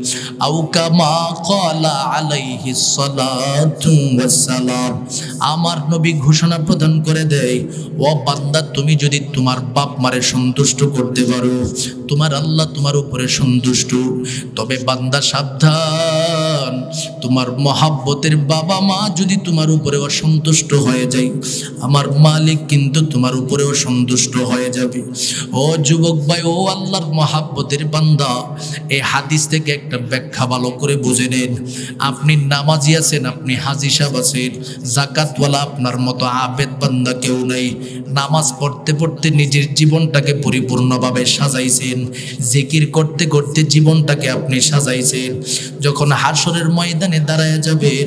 আও কামা ক্বালা আলাইহিস সালাতু ওয়াস সালাম। আমার নবী ঘোষণা প্রদান করে দেয়, ও বান্দা, তুমি যদি তোমার বাপ মারে সন্তুষ্ট করতে পারো, তোমার আল্লাহ তোমার উপরে সন্তুষ্ট। তবে বান্দা সাবধান, তোমার মহাব্বতের বাবা মা যদি তোমার উপরে অসন্তুষ্ট হয়ে যায়, আমার মালিক কিন্তু তোমার উপরে অসন্তুষ্ট হয়ে যাবে। ও যুবক ভাই, ও আল্লাহর মহাব্বতের বান্দা, এই হাদিস থেকে একটা ব্যাখ্যা ভালো করে বুঝে নেন। আপনি নামাজি আছেন, আপনি হাজি সাহেব আছেন, যাকাতওয়ালা আপনার মতো আবেদ বান্দা কেউ নাই। নামাজ পড়তে পড়তে নিজের জীবনটাকে পরিপূর্ণভাবে সাজাইছেন, জিকির করতে করতে জীবনটাকে আপনি সাজাইছেন। যখন হাসরের ময়দানে দাঁড়ায় যাবেন,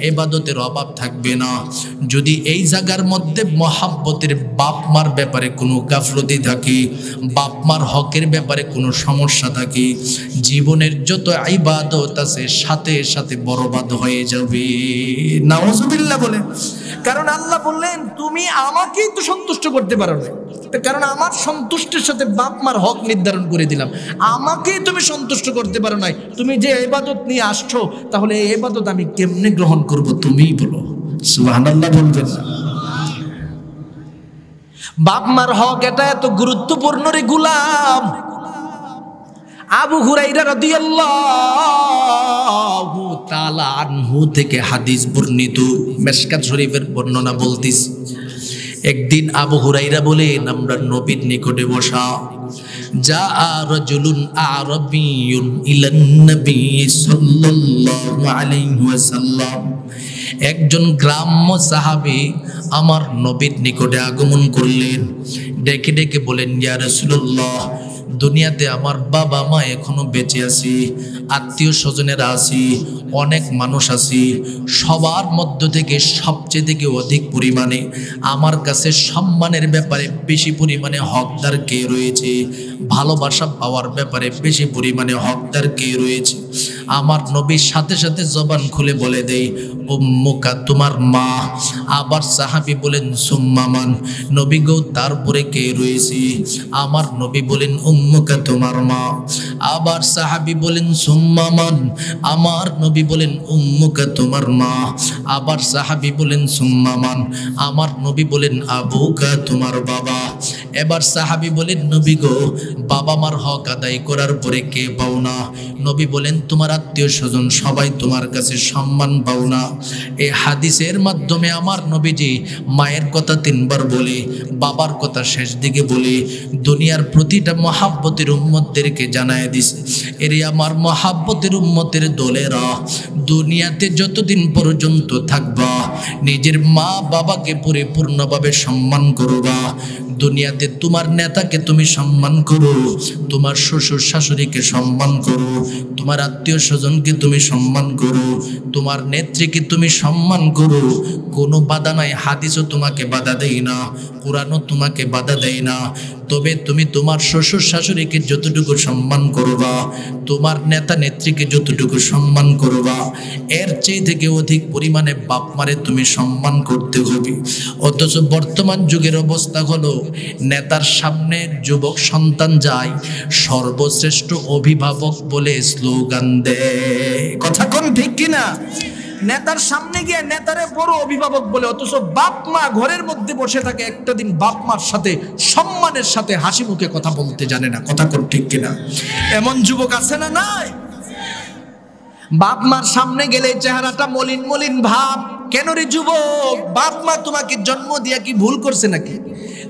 ইবাদতের অভাব থাকবে না। যদি এই জায়গার মধ্যে মহাব্বতের বাপ মার ব্যাপারে কোনো গাফলতি থাকে, বাপ মার হকের ব্যাপারে কোনো সমস্যা থাকে, জীবনের যত ইবাদত আছে সাথে সাথে বরবাদ হয়ে যাবে। নাউজুবিল্লাহ বলে। কারণ আল্লাহ বললেন, তুমি আমাকেই তো সন্তুষ্ট করতে পারো না, কারণ আমার সন্তুষ্টের সাথে বাপ মার হক নির্ধারণ করে দিলাম। আমাকেই তুমি সন্তুষ্ট করতে পারো নাই, তুমি যে ইবাদত নিয়ে আসছো, তাহলে এই ইবাদত আমি কেমনে গ্রহণ করব? তুমিই বলো। সুবহানাল্লাহ বলবেন না? বাপ মার হক এটা এত গুরুত্বপূর্ণ রে গোলাম। আবু হুরায়রা রাদিয়াল্লাহু তাআলা আনহু থেকে হাদিস বর্ণিত, মিশকাত শরীফের বর্ণনা বলতেছি। একদিন আবু হুরায়রা বলেন, আমরা নবীর নিকটে বসা, জাআ রাজুলুন আরাবিয়ুন ইলান নবী সাল্লাল্লাহু আলাইহি ওয়াসাল্লাম, একজন গ্রাম্য সাহাবী আমার নবীর নিকটে আগমন করলেন। ডেকে ডেকে বলেন, ইয়া রাসূলুল্লাহ, দুনিয়াতে আমার বাবা মা এখনো বেঁচে আছে, আত্মীয় স্বজনেরা আছে, অনেক মানুষ আছে, সবার মধ্য থেকে সবচেয়ে থেকে অধিক পরিমাণে আমার কাছে সম্মানের ব্যাপারে বেশি পরিমাণে হকদার কে রয়েছে, ভালোবাসা পাওয়ার ব্যাপারে বেশি পরিমাণে হকদার কে রয়েছে? আমার নবীর সাথে সাথে জবান খুলে বলে দেয়, উম্মুকা, তোমার মা। আবার সাহাবী বলেন, সুম্মামান, নবী গো, তারপরে কে রয়েছে? আমার নবী বলেন, উম্মুকা, তোমার মা। আবার সাহাবী বলেন, সুম্মামান। আমার নবী বলেন, উম্মুকা, তোমার মা। আবার সাহাবী বলেন, সুম্মামান। আমার নবী বলেন, আবুকা, তোমার বাবা। এবার সাহাবী বলেন, নবী গো, বাবা মার হক আদায় করার পরে কে পাও না? নবী বলেন, তোমার আত্মীয় স্বজন সবাই তোমার কাছে সম্মান পাও না। এই হাদিসের মাধ্যমে আমার নবীজি মায়ের কথা 3 বার বলে, বাবার কথা শেষ দিকে বলে, দুনিয়ার প্রতিটা মহাব্বতের উম্মতদেরকে জানায় দিছে, এরে আমার মহাব্বতের উম্মতের দলেরা, দুনিয়াতে যতদিন পর্যন্ত থাকবা, নিজের মা বাবাকে পরিপূর্ণভাবে সম্মান করবা। দুনিয়াতে তোমার নেতাকে তুমি সম্মান করো, তোমার শ্বশুর শাশুড়িকে সম্মান করো, তোমার আত্মীয় স্বজনকে তুমি সম্মান করো, তোমার নেত্রীকে তুমি সম্মান করো। কোনো বাধা নাই, হাদিসও তোমাকে বাধা দেয় না, কোরআনও তোমাকে বাধা দেয় না। তবে তুমি তোমার শ্বশুর শাশুড়িকে যতটুকু সম্মান করবা, তোমার নেতা নেত্রীকে যতটুকু সম্মান করবা, এর চেয়ে থেকে অধিক পরিমাণে বাপ মারে তুমি সম্মান করতে হবে। অথচ বর্তমান যুগের অবস্থা হলো, নেতার সামনে যুবক সন্তান যায়, সর্বশ্রেষ্ঠ অভিভাবক বলে স্লোগান দেয়। কথা কোন ঠিক কিনা? নেতার সামনে গিয়ে নেতারে বড় অভিভাবক বলে, অথচ বাপ মা ঘরের মধ্যে বসে থাকে, একটা দিন বাপ মার সাথে সম্মানের সাথে হাসি মুখে কথা বলতে জানে না। কথা কোন ঠিক কিনা? এমন যুবক আছে না নাই? বাপ মার সামনে গেলে চেহারাটা মলিন মলিন ভাব। কেন রে যুবক? বাপ মা তোমাকে জন্ম দিয়া কি ভুল করছে নাকি?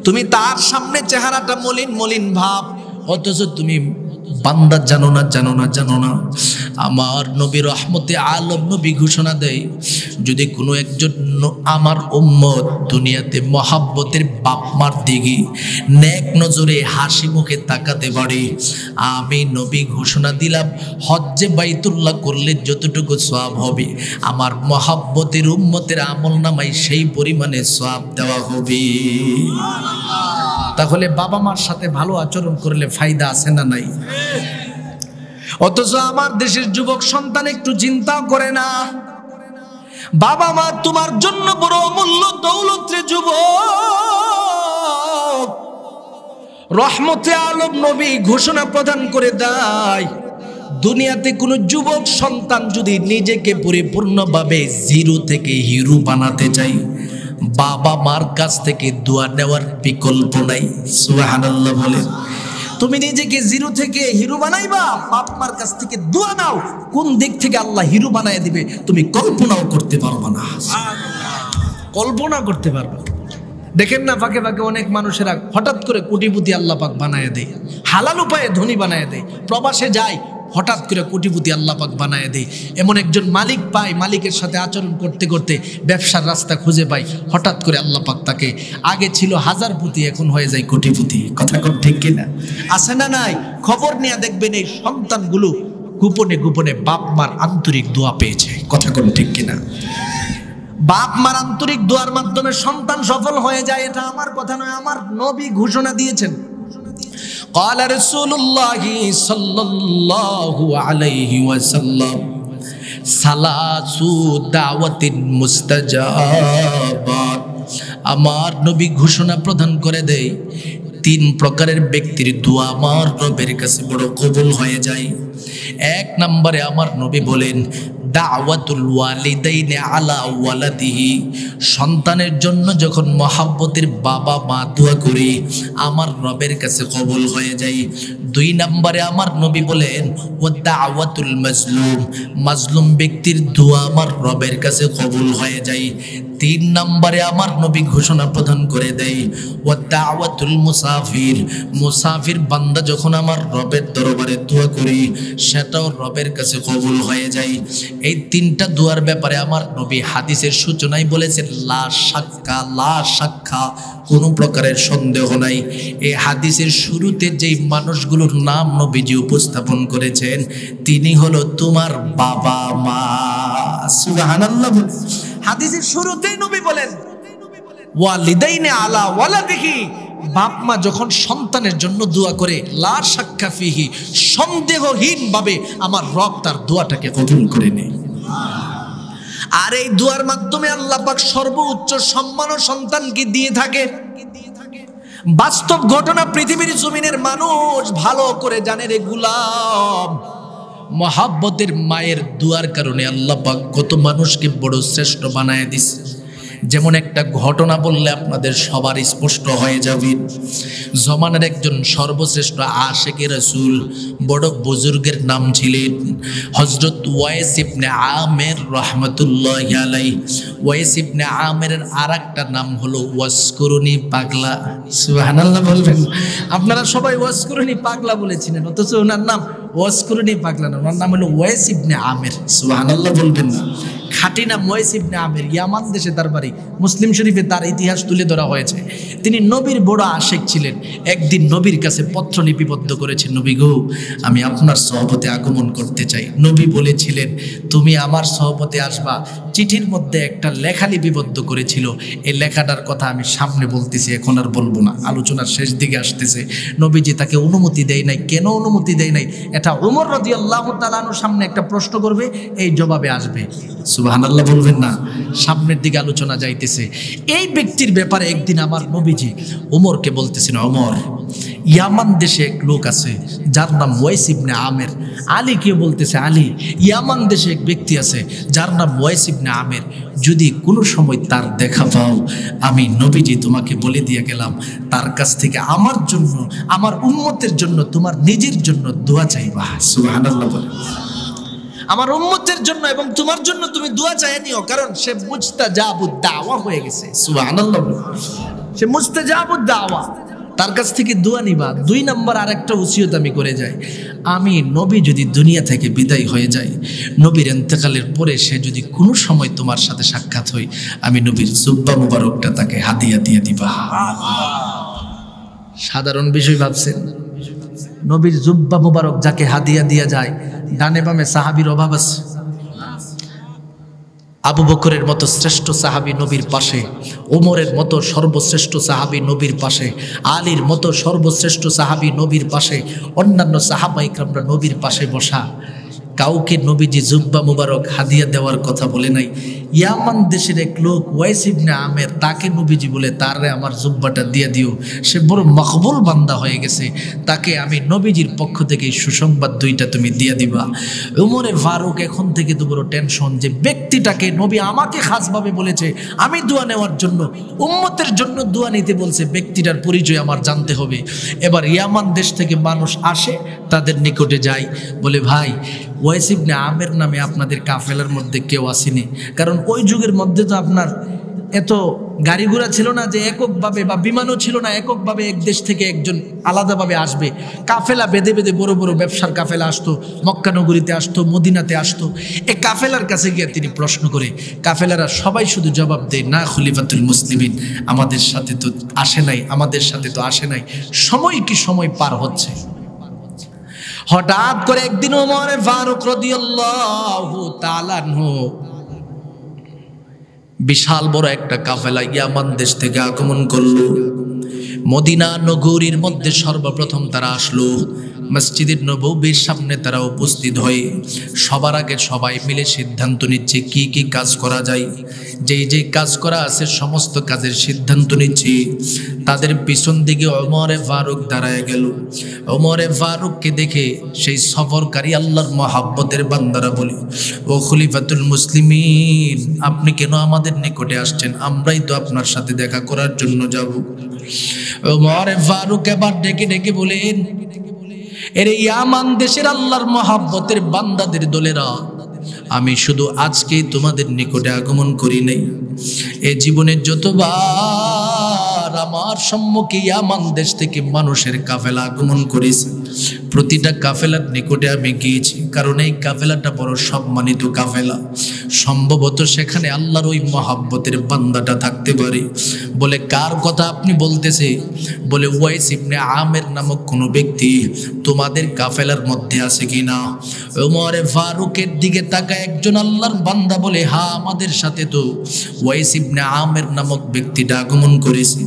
তুমি তার সামনে চেহারাটা মলিন মলিন ভাব, অথচ তুমি বান্দা জানো না, জানো না, জানো না। আমার নবী রহমতে আলম নবী ঘোষণা দেয়, যদি কোনো একজন আমার উম্মত দুনিয়াতে মহাব্বতের বাপ মার দিকে নেক নজরে হাসি মুখে তাকাতে পারে, আমি নবী ঘোষণা দিলাম, হজ্জে বাইতুল্লাহ করলে যতটুকু সওয়াব হবে, আমার মহাব্বতের উম্মতের আমল নামায় সেই পরিমাণে সওয়াব দেওয়া হবে। তাহলে বাবা মার সাথে ভালো আচরণ করলে ফায়দা আছে না নাই? অথচ আমার দেশের যুবক সন্তান একটু চিন্তাও করে না। বাবা মা তোমার জন্য বড় অমূল্য দৌলত রে যুবক। রহমতে আলম নবী ঘোষণা প্রদান করে দেয়, দুনিয়াতে কোনো যুবক সন্তান যদি নিজেকে পরিপূর্ণভাবে জিরো থেকে হিরো বানাতে চায়, বাবা মার কাছ থেকে দোয়া নেওয়ার বিকল্প নাই। সুবহানাল্লাহ বলে। তুমি নিজেকে জিরো থেকে হিরো বানাইবা, বাপ মার কাছ থেকে দোয়া নাও, কোন দিক থেকে আল্লাহ হিরো বানায় দিবে তুমি কল্পনাও করতে পারবা না। কল্পনা করতে পারবা। দেখেন না, ফাঁকে ফাঁকে অনেক মানুষেরা হঠাৎ করে কোটিপতি আল্লাহ পাক বানায় দেয়, হালাল উপায়ে ধনী বানায় দেয়। প্রবাসে যায়, হঠাৎ করে কোটিপতি আল্লাহ পাক বানায় দেয়। এমন একজন মালিক পায়, মালিকের সাথে আচরণ করতে করতে ব্যবসার রাস্তা খুঁজে পায়, হঠাৎ করে আল্লাহ পাক তাকে, আগে ছিল হাজারপতি এখন হয়ে যায় কোটিপতি। কথা কোন ঠিক কিনা? আছে না নাই? খবর নিয়ে দেখবেন এই সন্তানগুলো গোপনে গোপনে বাপ মার আন্তরিক দোয়া পেয়েছে। কথা কোন ঠিক কিনা? বাপ মার আন্তরিক দোয়ার মাধ্যমে সন্তান সফল হয়ে যায়। এটা আমার কথা নয়, আমার নবী ঘোষণা দিয়েছেন। قال رسول الله صلى الله عليه وسلم সালাসু দাওয়াতিন মুস্তাজাবাত। আমার নবী ঘোষণা প্রদান করে দেয়, 3 প্রকারের ব্যক্তির দোয়া আমার রবের কাছে বড় কবুল হয়ে যায়। 1 নম্বরে আমার নবী বলেন, দাওয়াতুল ওয়ালিদাইনি আলা ওয়ালাদিহি। সন্তানের জন্য যখন মহাব্বতের বাবা মা দোয়া করে, আমার রবের কাছে কবুল হয়ে যায়। 2 নম্বরে আমার নবী বলেন, ওয়া দাওয়াতুল মাজলুম। মাজলুম ব্যক্তির দোয়া আমার রবের কাছে কবুল হয়ে যায়। 3 নম্বরে আমার নবী ঘোষণা প্রদান করে দেয়, ওয়া দাওয়াতুল মুসাফির। মুসাফির বান্দা যখন আমার রবের দরবারে দোয়া করে, সেটাও রবের কাছে কবুল হয়ে যায়। এই 3টা দোয়ার ব্যাপারে আমার নবী হাদিসের সূচনায় বলেছেন, লা শাক্কা, লা শাক্কা, কোনো প্রকারের সন্দেহ নাই। এই হাদিসের শুরুতে যেই মানুষগুলোর নাম নবীজি উপস্থাপন করেছেন, তিনি হলো তোমার বাবা মা। সুবহানাল্লাহ। হাদিসের শুরুতেই নবী বলেন, ওয়ালিদাইনি আলা ওয়ালাদিহি। বাপ মা যখন সন্তানের জন্য দোয়া করে, লা শাক্কা ফিহি, সন্দেহহীন ভাবে আমার রব তার দোয়াটাকে কবুল করে নেয়। আর এই দোয়ার মাধ্যমে আল্লাহ পাক সর্বোচ্চ সম্মান ও সন্তানকে দিয়ে থাকে। বাস্তব ঘটনা, পৃথিবীর জমিনের মানুষ ভালো করে জানে রে গোলাম, মহাব্বতের মায়ের দোয়ার কারণে আল্লাহ পাক কত মানুষকে বড় শ্রেষ্ঠ বানায় দিছে। যেমন একটা ঘটনা বললে আপনাদের সবার স্পষ্ট হয়ে যাবে। জমানের একজন সর্বশ্রেষ্ঠ আশিকে রাসূল, বড় বুজুর্গের নাম ছিলেন হযরত ওয়াইস ইবনে আমের রাহমাতুল্লাহি আলাইহি। ওয়াইস ইবনে আমেরের আরেকটা নাম হলো ওয়াসকুরুনি পাগলা। সুবহানাল্লাহ বলবেন। আপনারা সবাই ওয়াসকুরুনি পাগলা বলেছিলেন, অথচ ওনার নাম ওয়াসকুরুনি পাগলা না, ওনার নাম হলো ওয়াইস ইবনে আমের। সুবহানাল্লাহ বলবেন না। খাঁটি নাম ওয়াইস ইবনে আমের, ইয়ামান দেশে তার বাড়ি। মুসলিম শরীফে তার ইতিহাস তুলে ধরা হয়েছে। তিনি নবীর বড় আশেক ছিলেন। একদিন নবীর কাছে পত্র লিপিবদ্ধ করেছেন, নবী গো, আমি আপনার সহবতে আগমন করতে চাই। নবী বলেছিলেন, তুমি আমার সহবতে আসবা। চিঠির মধ্যে একটা লেখা লিপিবদ্ধ করেছিল, এই লেখাটার কথা আমি সামনে বলতেছি, এখন আর বলবো না, আলোচনার শেষ দিকে আসতেছে। নবীজি তাকে অনুমতি দেয় নাই। কেন অনুমতি দেয় নাই? এটা ওমর রাদিয়াল্লাহু তাআলা আনহুর সামনে একটা প্রশ্ন করবে, এই জবাবে আসবে। সুবহানাল্লাহ বলবেন না? সামনের দিকে আলোচনা যাইতেছে। এই ব্যক্তির ব্যাপারে একদিন আমার নবীজি ওমরকে বলতেছেন, ওমর, ইয়ামান দেশে এক লোক আছে যার নাম ওয়াইস ইবনে আমের। আলীকে বলতেছে, আলী, ইয়ামান দেশে এক ব্যক্তি আছে যার নাম ওয়াইস ইবনে আমের। যদি কোনো সময় তার দেখা পাও, আমি নবীজি তোমাকে বলে দিয়ে গেলাম, তার কাছ থেকে আমার জন্য, আমার উম্মতের জন্য, তোমার নিজের জন্য দোয়া চাইবা। সুবহানাল্লাহ বলে। আমার উম্মতের জন্য এবং তোমার জন্য তুমি দোয়া চাইয়া নিও, কারণ সে মুস্তাজাবুদ দাওয়া হয়ে গেছে। সুবহানাল্লাহ। সে মুস্তাজাবুদ দাওয়া, তার কাছ থেকে দোয়া নিবা। 2 নম্বর আরেকটা ওসিয়ত আমি করে যাই, আমি নবী যদি দুনিয়া থেকে বিদায় হয়ে যাই, নবীর ইন্তেকালের পরে সে যদি কোনো সময় তোমার সাথে সাক্ষাৎ হয়, আমি নবীর জুব্বা মুবারকটা তাকে হাদিয়া দিয়ে দিবা। সাধারণ বিষয় ভাবছেন? নবীর জুব্বা মুবারক যাকে হাদিয়া দিয়া যায়, ডানে বামে সাহাবীর অভাব আছে? আবু বকরের মতো শ্রেষ্ঠ সাহাবী নবীর পাশে, ওমরের মতো সর্বশ্রেষ্ঠ সাহাবী নবীর পাশে, আলীর মতো সর্বশ্রেষ্ঠ সাহাবী নবীর পাশে, অন্যান্য সাহাবা ইকরামরা নবীর পাশে বসা। কাউকে নবীজি জুব্বা মুবারক হাদিয়া দেওয়ার কথা বলে নাই। ইয়ামান দেশের এক লোক ওয়াইস ইবনে আমের, তাকে নবীজি বলে, তারে আমার জুব্বাটা দিয়ে দিও, সে বড় মকবুল বান্দা হয়ে গেছে, তাকে আমি নবীজির পক্ষ থেকে সুসংবাদ 2টা তুমি দিয়ে দিবা। উমরে ফারুক এখন থেকে তো বড় টেনশন, যে ব্যক্তিটাকে নবী আমাকে খাসভাবে বলেছে আমি দোয়া নেওয়ার জন্য, উম্মতের জন্য দোয়া নিতে বলছে, ব্যক্তিটার পরিচয় আমার জানতে হবে। এবার ইয়ামান দেশ থেকে মানুষ আসে, তাদের নিকটে যায়, বলে, ভাই, ওয়াইস ইবনে আমের নামে আপনাদের কাফেলার মধ্যে কেউ আসেনি? কারণ ওই যুগের মধ্যে তো আপনার এত গাড়ি ঘোড়া ছিল না যে এককভাবে, বা বিমানও ছিল না এককভাবে এক দেশ থেকে একজন আলাদাভাবে আসবে। কাফেলা বেঁধে বেঁধে বড় বড় ব্যবসার কাফেলা আসতো, মক্কা নগরীতে আসতো, মদিনাতে আসতো। এই কাফেলার কাছে গিয়ে তিনি প্রশ্ন করে, কাফেলারা সবাই শুধু জবাব দেয়, না খলিফাতুল মুসলিমিন আমাদের সাথে তো আসে নাই, আমাদের সাথে তো আসে নাই। সময় কি সময় পার হচ্ছে। হঠাৎ করে একদিন ওমর ফারুক রাদিয়াল্লাহু তাআলা আনহু বিশাল বড় একটা কাফেলা ইয়ামান দেশ থেকে আগমন করলো। মদিনা নগরীর মধ্যে সর্বপ্রথম তারা আসলো, মসজিদের নববীর সামনে তারা উপস্থিত হয়ে সবার আগে সবাই মিলে সিদ্ধান্ত নিচ্ছে কি কি কাজ করা যায়। যেই কাজ করা আছে সমস্ত কাজের সিদ্ধান্ত নিচ্ছে। তাদের পিছন দিকে ওমরে ফারুক দাঁড়ায় গেল। ওমরে ফারুককে দেখে সেই সফরকারী আল্লাহর মহাব্বতের বান্দারা বলে, ও খলিফাতুল মুসলিমিন, আপনি কেন আমাদের নিকটে আসছেন? আমরাই তো আপনার সাথে দেখা করার জন্য যাব। ওমরে ফারুক এবার ডেকে ডেকে বলেন, এর ইয়ামান দেশের আল্লাহর মহাব্বতের বান্দাদের দলেরা, আমি শুধু আজকেই তোমাদের নিকটে আগমন করি নাই, এ জীবনে যতবার আমার সম্মুখে ইয়ামান দেশ থেকে মানুষের কাফেলা আগমন করেছে, প্রতিটা কাফেলার নিকটে আমি গিয়েছি, কারণ এই কাফেলাটা বড় সম্মানিত কাফেলা। সম্ভবত সেখানে আল্লাহর ওই মহাব্বতের বান্দাটা থাকতে পারে। বলে, কার কথা আপনি বলতেছে? বলে, ওয়াইস ইবনে আমের নামক কোনো ব্যক্তি তোমাদের কাফেলার মধ্যে আছে কিনা? ওমরে ফারুকের দিকে তাকায় একজন আল্লাহর বান্দা বলে, হ্যাঁ, আমাদের সাথে তো ওয়াইস ইবনে আমের নামক ব্যক্তিটা আগমন করেছে,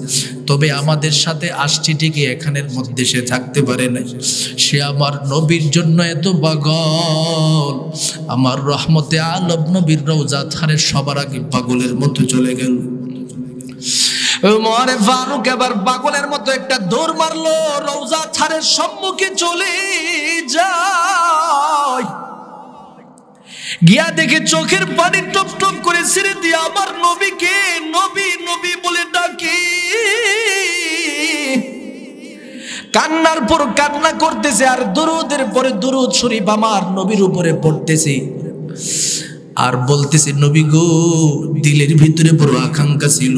তবে আমাদের সাথে আসছে ঠিকই, এখানের মধ্যে সে থাকতে পারে না। সে আমার নবীর জন্য এত পাগল, আমার রহমতে আলম নবীর রওজা থানের সবার আগে পাগলের মতো চলে গেল। ওমর ফারুক এবার পাগলের মতো একটা দৌড় মারলো, রওজা থানের সম্মুখে চলে যায়। গিয়া দেখে চোখের পানি টপ টপ করে ছেড়ে দিয়ে আমার নবীকে নবী নবী বলে ডাকে। কান্নার পর কান্না করতেছে, আর দুরুদের পরে দুরুদ শরীফ আমার নবীর উপরে পড়তেছে, আর বলতেছে, নবী গো, দিলের ভিতরে বড় আকাঙ্ক্ষা ছিল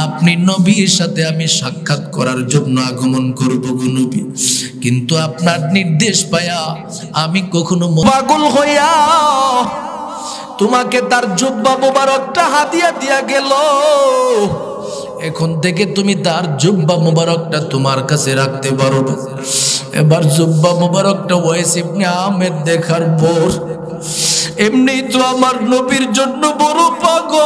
আপনি নবীর সাথে আমি সাক্ষাৎ করার জন্য আগমন করব গো নবী, কিন্তু আপনার নির্দেশ পায়া আমি কখনো পাগল হইয়া তোমাকে তার জুব্বা মুবারকটা হাদিয়া দিয়া গেল, এখন থেকে তুমি তার জুব্বা মুবারকটা তোমার কাছে রাখতে পারো। এবার জুব্বা মুবারকটা ওয়াইস ইবনে আমের দেখার পর এমনি তো আমার নবীর জন্য বড় পাগল,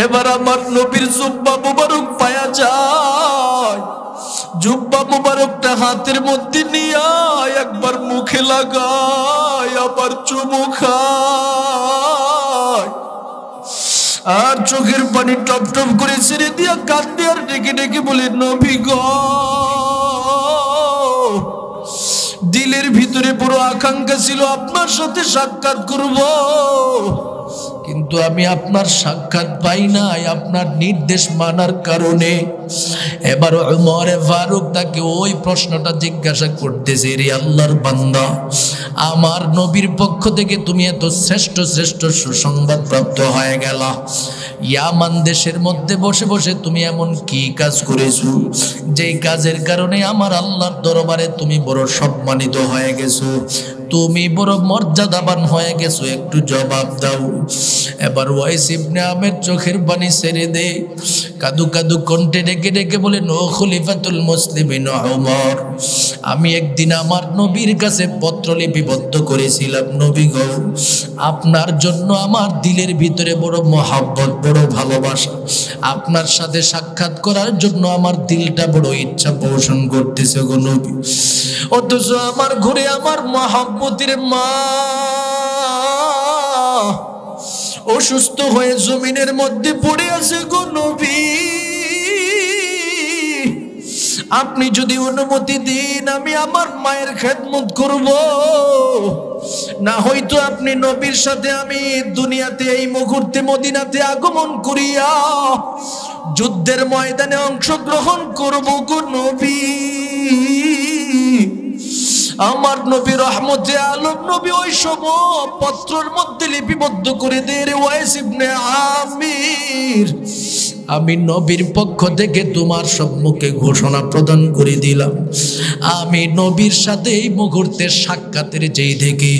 এবার আমার নবীর জুব্বা মুবারক পায়া যায়, জুব্বা মুবারকটা হাতের মধ্যে নিয়ে একবার মুখে লাগায়, আবার চুমু খায়, আর চোখের পানি টপ টপ করে ছেড়ে দিয়া কাঁদতে আর ডেকে ডেকে বলে, নবী গো, দিলের ভিতরে বড় আকাঙ্ক্ষা ছিল আপনার সাথে সাক্ষাৎ করব, কিন্তু আমি আপনার সাক্ষাৎ পাই নাই আপনার নির্দেশ মানার কারণে। এবার ওমর ফারুক তাকে ওই প্রশ্নটা জিজ্ঞাসা করতেছে, রে আল্লাহর বান্দা, আমার নবীর পক্ষ থেকে তুমি এত শ্রেষ্ঠ শ্রেষ্ঠ সুসংবাদ প্রাপ্ত হয়ে গেল, ইয়ামান দেশের মধ্যে বসে বসে তুমি এমন কি কাজ করেছো যেই কাজের কারণে আমার আল্লাহর দরবারে তুমি বড় সম্মানিত হয়ে গেছো, তুমি বড় মর্যাদাবান হয়ে গেছো, একটু জবাব দাও। এবার ওয়াইস ইবনে আমের চোখের পানি ছেড়ে দে, কাদু কাদু কণ্ঠে ডেকে ডেকে বলেন, ও খলিফাতুল মুসলিমিন ওমর, আমি একদিন আমার নবীর কাছে পত্র লিপিবদ্ধ করেছিলাম, নবী গো, আপনার জন্য আমার দিলের ভিতরে বড় মহাব্বত, বড় ভালোবাসা, আপনার সাথে সাক্ষাৎ করার জন্য আমার দিলটা বড় ইচ্ছা পোষণ করতেছে গো নবী, অথচ আমার ঘরে আমার মহাব্বতের মা অসুস্থ হয়ে জমিনের মধ্যে পড়ে আছে গো নবী, আপনি যদি অনুমতি দিন আমি আমার মায়ের খেদমত করব, না হয়তো আপনি নবীর সাথে আমি দুনিয়াতে এই মুহূর্তে মদিনাতে আগমন করিয়া যুদ্ধের ময়দানে অংশগ্রহণ করব গো নবী। আমার নবী রহমতে আলম নবী ওই সময় পত্রের মধ্যে লিপিবদ্ধ করে দে, রে ওয়াইস ইবনে আমির, আমি নবীর পক্ষ থেকে তোমার সম্মুখে ঘোষণা প্রদান করে দিলাম, আমি নবীর সাথে এই মুহূর্তের সাক্ষাতের যেই থেকে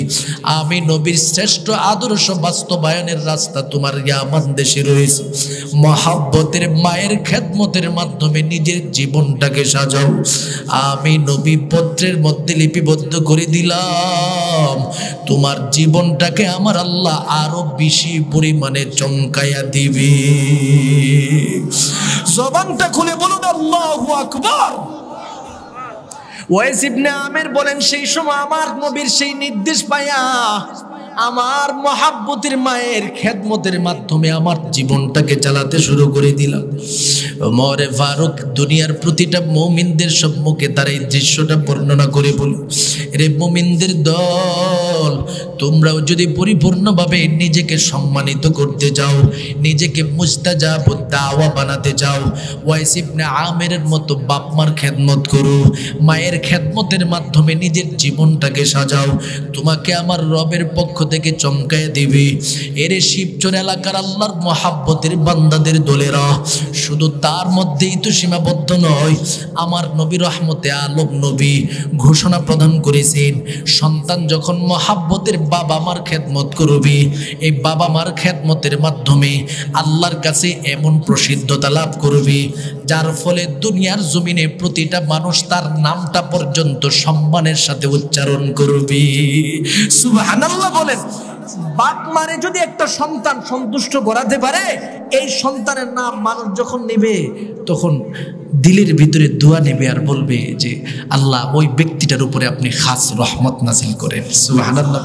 আমি নবীর শ্রেষ্ঠ আদর্শ বাস্তবায়নের রাস্তা তোমার ইয়ামান দেশে রয়েছে, মহাব্বতের মায়ের খেদমতের মাধ্যমে নিজের জীবনটাকে সাজাও, আমি নবী পত্রের মধ্যে লিপিবদ্ধ করে দিলাম, তোমার জীবনটাকে আমার আল্লাহ আরো বেশি পরিমাণে চমকাইয়া দিবে। জবানটা খুলে বলুন আল্লাহু আকবার। ওয়াইস ইবনে আমির বলেন, সেই সময় আমার নবীর সেই নির্দেশ পায়া আমার মহাব্বতের মায়ের খেদমতের মাধ্যমে আমার জীবনটাকে চালাতে শুরু করে দিলাম। ওমর ফারুক দুনিয়ার প্রতিটা মুমিনদের সম্মুখে তার এই দৃশ্যটা বর্ণনা করে বলল, রে মুমিনদের দল, তোমরাও যদি পরিপূর্ণভাবে নিজেকে সম্মানিত করতে চাও, নিজেকে মুস্তাজাব দাওয়া বানাতে চাও, ওয়াইস ইবনে আমিরের মতো বাপ মার খেদমত করো, মায়ের খেদমতের মাধ্যমে নিজের জীবনটাকে সাজাও, তোমাকে আমার রবের পক্ষ থেকে চমকায় দিবে। এরে শিবচর এলাকার আল্লাহর মহাব্বতের বান্দাদের দলেরা শুধু তার মধ্যেই তো সীমাবদ্ধ নয়, আমার নবী রহমতে আলম নবী ঘোষণা প্রদান করেছেন, সন্তান যখন মহাব্বতের বাবা মার খেদমত করবে, এই বাবা মার খেদমতের মাধ্যমে আল্লাহর কাছে এমন প্রসিদ্ধতা লাভ করবে যার ফলে দুনিয়ার জমিনে প্রতিটা মানুষ তার নামটা পর্যন্ত সম্মানের সাথে উচ্চারণ করবে। সুবহানাল্লাহ বলেন। বাপ মারে যদি একটা সন্তান সন্তুষ্ট করাতে পারে, এই সন্তানের নাম মানুষ যখন নেবে তখন দিলের ভিতরে দোয়া নেবে আর বলবে যে আল্লাহ ওই ব্যক্তিটার উপরে আপনি খাস রহমত নাজিল করেন। সুবহানাল্লাহ।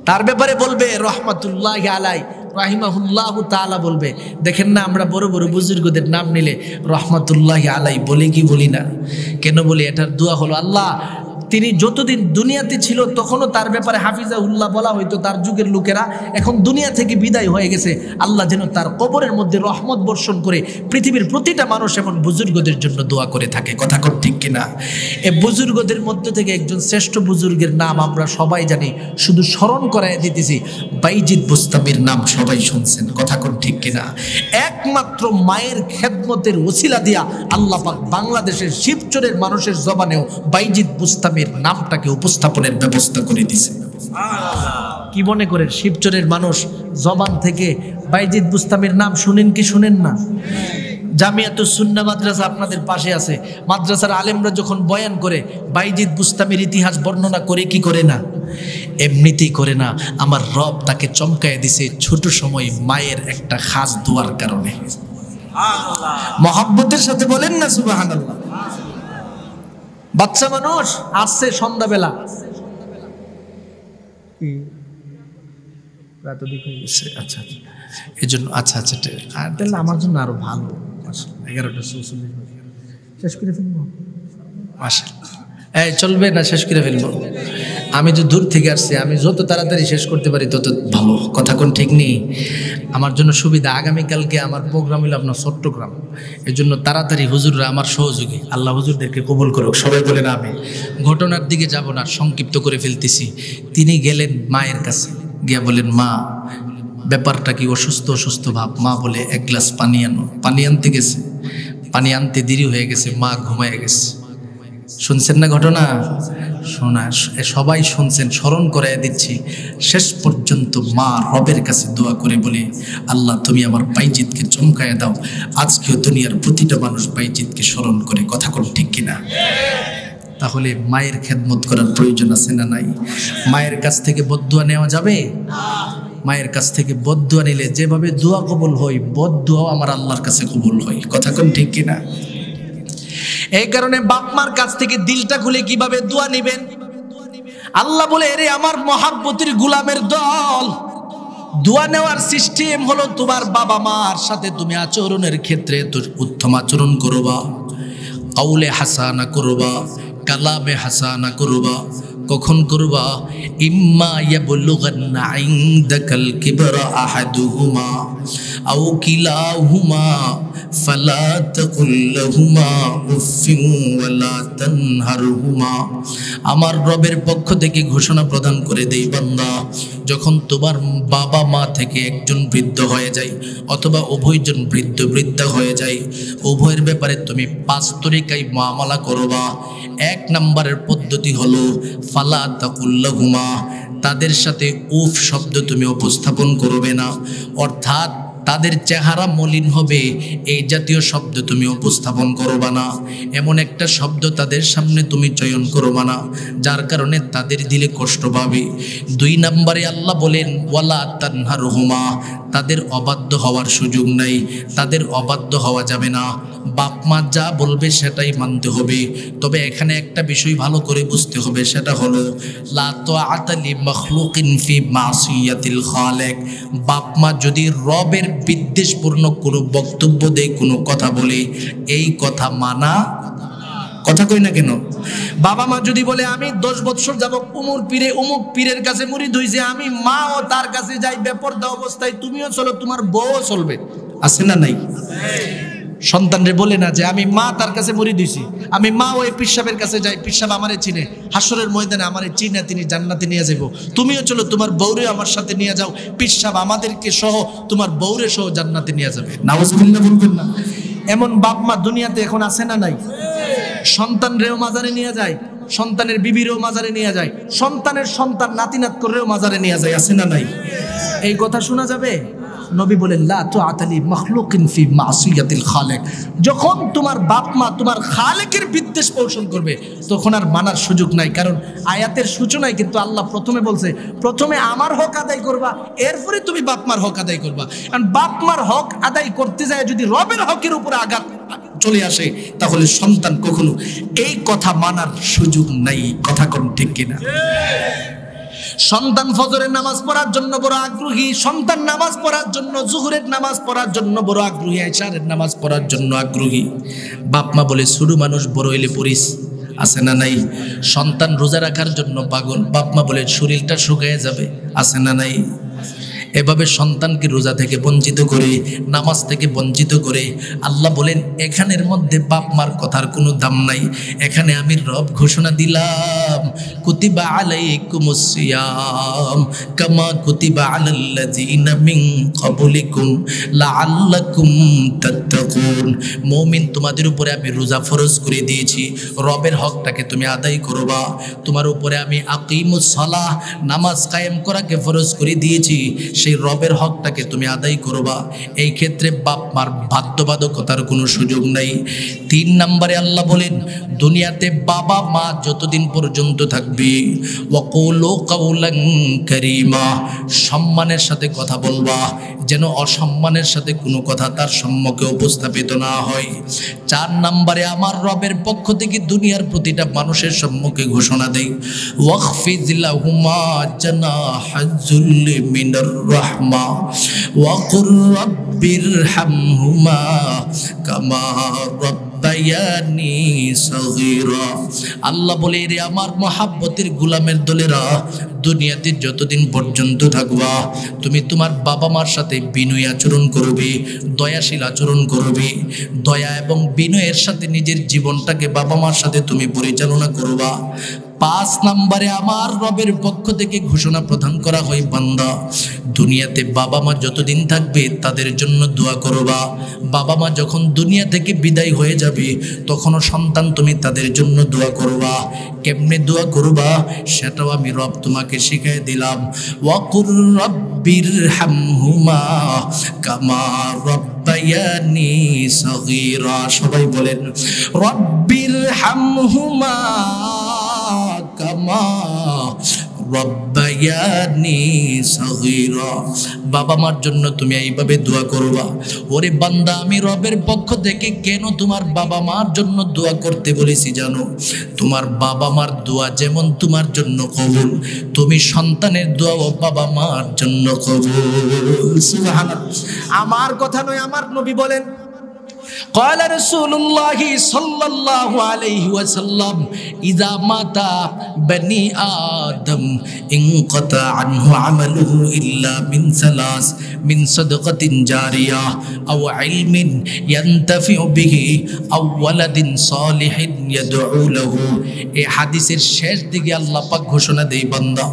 তার ব্যাপারে বলবে রহমাতুল্লাহি আলাই, রাহিমাহুল্লাহু তাআলা বলবে। দেখেন না, আমরা বড় বড় বুজুর্গদের নাম নিলে রহমাতুল্লাহি আলাই বলি কি বলি না? কেন বলি? এটার দোয়া হলো আল্লাহ তিনি যতদিন দুনিয়াতে ছিল তখনও তার ব্যাপারে হাফিজাউল্লাহ বলা হয়তো তার যুগের লোকেরা, এখন দুনিয়া থেকে বিদায় হয়ে গেছে, আল্লাহ যেন তার কবরের মধ্যে রহমত বর্ষণ করে। পৃথিবীর প্রতিটা মানুষ এমন বুজুর্গদের জন্য দোয়া করে থাকে, কথা কর ঠিক কিনা? এ বুজুর্গদের মধ্যে থেকে একজন শ্রেষ্ঠ বুজুর্গের নাম আমরা সবাই জানি, শুধু স্মরণ করায় দিতেছি, বাইজিদ বুস্তামির নাম সবাই শুনছেন, কথা কর ঠিক কিনা? একমাত্র মায়ের খেদমতের ওসিলা দিয়া আল্লাহ পাক বাংলাদেশের শিবচরের মানুষের জবানেও বাইজিদ বুস্তামি বুস্তামির নামটাকে উপস্থাপনের ব্যবস্থা করে দিছে। কি মনে করেন শিবচরের মানুষ জবান থেকে বাইজিদ বুস্তামির নাম শুনেন কি শুনেন না? জামিয়াতুস সুন্নাহ মাদ্রাসা আপনাদের পাশে আছে, মাদ্রাসার আলেমরা যখন বয়ান করে বাইজিদ বুস্তামির ইতিহাস বর্ণনা করে কি করে না? এমনিতেই করে না, আমার রব তাকে চমকায় দিছে ছোট সময় মায়ের একটা খাস দোয়ার কারণে। মহব্বতের সাথে বলেন না সুবহানাল্লাহ। বাচ্চা মানুষ আসছে সন্ধ্যাবেলা, আচ্ছা এই জন্য আচ্ছা আচ্ছা তাহলে আমার জন্য আরো ভালো। 11:44 শেষ করে ফেলবো, এই চলবে না? শেষ করে ফেলবো। আমি তো দূর থেকে আসছি, আমি যত তাড়াতাড়ি শেষ করতে পারি তত ভালো। কথা কোন ঠিক নেই, আমার জন্য সুবিধা। আগামীকালকে আমার প্রোগ্রাম হলো আপনার চট্টগ্রাম, এর জন্য তাড়াতাড়ি হুজুররা আমার সহযোগী, আল্লাহ হুজুরদেরকে কবুল করুক। সবাই বলেন আমি। ঘটনার দিকে যাব না, সংক্ষিপ্ত করে ফেলতেছি। তিনি গেলেন মায়ের কাছে, গিয়া বলেন মা ব্যাপারটা কি? অসুস্থ অসুস্থ ভাব। মা বলে 1 গ্লাস পানি আনো। পানি আনতে গেছে, পানি আনতে দেরি হয়ে গেছে, মা ঘুমায় গেছে। শুনছেন না ঘটনা? শোনা সবাই শুনছেন, স্মরণ করাই দিচ্ছি। শেষ পর্যন্ত মা রবের কাছে দোয়া করে বলে, আল্লাহ তুমি আমার বাইজিদকে চমকায় দাও। আজকেও দুনিয়ার প্রতিটা মানুষ বাইজিদকে স্মরণ করে। কথা কোন ঠিক কিনা? তাহলে মায়ের খেদমত করার প্রয়োজন আছে না নাই? মায়ের কাছ থেকে বদদুয়া নেওয়া যাবে? মায়ের কাছ থেকে বদদুয়া নিলে যেভাবে দোয়া কবুল হয়, বদদুয়াও আমার আল্লাহর কাছে কবুল হয়। কথা কোন ঠিক কিনা? এই কারণে বাপ মার কাছ থেকে দিলটা খুলে কিভাবে দোয়া নেবেন? আল্লাহ বলে, এরে আমার মহাব্বতের গোলামের দল, দোয়া নেওয়ার সিস্টেম হলো তোমার বাবা মার সাথে তুমি আচরণের ক্ষেত্রে উত্তম আচরণ করবা, কাউলে হাসানা করবা, কালামে হাসানা করবা। কখন করবা? ইম্মা ইয়াবলুগান্না ইনদাকাল কিবরা আহাদুহুমা আও কিলাহুমা ফালা তাকুল লাহুমা উফিন ওয়ালা তানহারহুমা। আমার রবের পক্ষ থেকে ঘোষণা প্রদান করে দেই বান্দা, যখন তোমার বাবা মা থেকে একজন বৃদ্ধ হয়ে যায় অথবা উভয়জন বৃদ্ধ বৃদ্ধা হয়ে যায়, উভয়ের ব্যাপারে তুমি 5 তরিকায় মুআমালা করবা। 1 নম্বরের পদ্ধতি হলো ফালা তাকুল লাহুমা, তাদের সাথে উফ শব্দ তুমি উপস্থাপন করবে না, অর্থাৎ তাদের চেহারা মলিন হবে এই জাতীয় শব্দ তুমি উপস্থাপন করবা না। এমন একটা শব্দ তাদের সামনে তুমি চয়ন করবা না যার কারণে তাদের দিলে কষ্ট পাবে। 2 নম্বরে আল্লাহ বলেন ওয়ালা তানহারহুমা, তাদের অবাধ্য হওয়ার সুযোগ নাই, তাদের অবাধ্য হওয়া যাবে না। বাপ মা যা বলবে সেটাই মানতে হবে। তবে এখানে একটা বিষয় ভালো করে বুঝতে হবে, সেটা হলো লা তাআতা লি মাখলুকিন ফি মাসিয়াতিল খালিক। বাপ মা যদি রবের বিদ্বেষপূর্ণ কোনো বক্তব্য দেয়, কোনো কথা বলে, এই কথা মানা। কথা কই না কেন? বাবা মা যদি বলে আমি 10 বছর যাব অমুক পীরের কাছে মুরিদ হইছে, আমি মা ও তার কাছে যাই বেপরদা অবস্থায়, তুমিও চলো, তোমার বউও চলবে। আছে না নাই? সন্তানরে বলে না যে আমি মা তার কাছে মুরিদ হইছি, আমি মা ওই পীর সাহেবের কাছে যাই, পীর সাহেব আমারে চিনে, হাসরের ময়দানে আমারে চিনে তিনি জান্নাতে নিয়ে যাবো, তুমিও চলো তোমার বউরে আমার সাথে নিয়ে যাও, পীর সাহেব আমাদেরকে সহ তোমার বউরে সহ জান্নাতে নিয়ে যাবে। নাউজুবিল্লাহ বলবেন না? এমন বাপ মা দুনিয়াতে এখন আছে না নাই? সন্তানরেও মাজারে নিয়ে যায়, সন্তানের বিবিরেও মাজারে নিয়ে যায়, সন্তানের সন্তান নাতিনাত করেও মাজারে নিয়ে যায়। আছে না নাই? এই কথা শোনা যাবে? নবী বলেন লা তুআতা লি মাখলুকিন ফি মাসিয়াতিল খালিক। যখন তোমার বাপ মা তোমার খালেকের বিদ্বেষ পোষণ করবে তখন আর মানার সুযোগ নাই। কারণ আয়াতের সূচনায় কিন্তু আল্লাহ প্রথমে বলছে, প্রথমে আমার হক আদায় করবা, এরপরে তুমি বাপ মার হক আদায় করবা। কারণ বাপ মার হক আদায় করতে যায় যদি রবের হকের উপরে আঘাত চলে আসে, তাহলে সন্তান কখনো এই কথা মানার সুযোগ নাই। কথা কোন ঠিক কিনা? সন্তান ফজরের নামাজ পড়ার জন্য বড় আগ্রহী, সন্তান নামাজ পড়ার জন্য, জোহরের নামাজ পড়ার জন্য বড় আগ্রহী, ইশারের নামাজ পড়ার জন্য আগ্রহী। বাপ মা বলে ছোট মানুষ বড় হইলে পড়িস। আছে না নাই? সন্তান রোজা রাখার জন্য পাগল, বাপ মা বলে শরীরটা শুকিয়ে যাবে। আছে না নাই? এভাবে সন্তানকে রোজা থেকে বঞ্চিত করে, নামাজ থেকে বঞ্চিত করে, আল্লাহ বলেন এখানের মধ্যে বাপ মার কথার কোনো দাম নাই। এখানে আমি রব ঘোষণা দিলাম, কুতিবা আলাইকুমুস সিয়াম কামা কুতিবা আলাল্লাযিনা মিন ক্বাবলিকুম লাআল্লাকুম তাত্তাকুন। মুমিন, তোমাদের উপরে আমি রোজা ফরজ করে দিয়েছি, রবের হকটাকে তুমি আদায় করবা। তোমার উপরে আমি আকিমুস সালাহ, নামাজ কায়েম করাকে ফরজ করে দিয়েছি, সেই রবের হকটাকে তুমি আদায় করবা। এই ক্ষেত্রে বাপ মার বাধ্যবাধকতার কোনো সুযোগ নাই। 3 নম্বরে আল্লাহ বলেন, দুনিয়াতে বাবা মা যতদিন পর্যন্ত থাকবে, ওয়াকুলু কাউলান কারীমা, সম্মানের সাথে কথা বলবা, যেন অসম্মানের সাথে কোনো কথা তার সম্মুখে উপস্থাপিত না হয়। 4 নম্বরে আমার রবের পক্ষ থেকে দুনিয়ার প্রতিটা মানুষের সম্মুখে ঘোষণা দেই, ওয়াখফিজ লাহুমা জানাহাজ যুল্লি মিনার রাহমা ওয়া কুর রাব্বিরহামহুমা কামা রাব্বায়ানি সগীরা। আল্লাহ বলে, রে আমার মহাব্বতের গোলামের দলেরা, দুনিয়াতে যতদিন পর্যন্ত থাকবা তুমি তোমার বাবা মার সাথে বিনয়ী আচরণ করবে, দয়াশীল আচরণ করবে। দয়া এবং বিনয়ের সাথে নিজের জীবনটাকে বাবা মার সাথে তুমি পরিচালনা করবা। 5 নম্বরে আমার রবের পক্ষ থেকে ঘোষণা প্রদান করা হয়, বান্দা দুনিয়াতে বাবা মা যতদিন থাকবে তাদের জন্য দোয়া করবা। বাবা মা যখন দুনিয়া থেকে বিদায় হয়ে যাবে তখনও সন্তান তুমি তাদের জন্য দোয়া করবা। কেমনে দোয়া করবা সেটাও আমি রব তোমাকে শিখিয়ে দিলাম। ওয়াকুর রাব্বিরহামহুমা কামা রাব্বায়ানি সগীরা। সবাই বলেন, রাব্বিরহামহুমা কামা রাব্বায়ানি সগীরা। বাবা মার জন্য তুমি এইভাবে দোয়া করবা। ওরে বান্দা, আমি রবের পক্ষ থেকে কেন তোমার বাবা মার জন্য দোয়া করতে বলেছি জানো? তোমার বাবা মার দোয়া যেমন তোমার জন্য কবুল, তুমি সন্তানের দোয়াও বাবা মার জন্য কবুল। সুবহানাল্লাহ। আমার কথা নয়, আমার নবী বলেন, قال رسول الله صلى الله عليه وسلم إذا مات بني آدم انقطع عنه عمله إلا من 3: من صدقة جارية أو علم ينتفع به أو ولد صالح يدعو له। এই হাদিসের শেষ দিকে আল্লাহ পাক ঘোষণা দেয়, বান্দা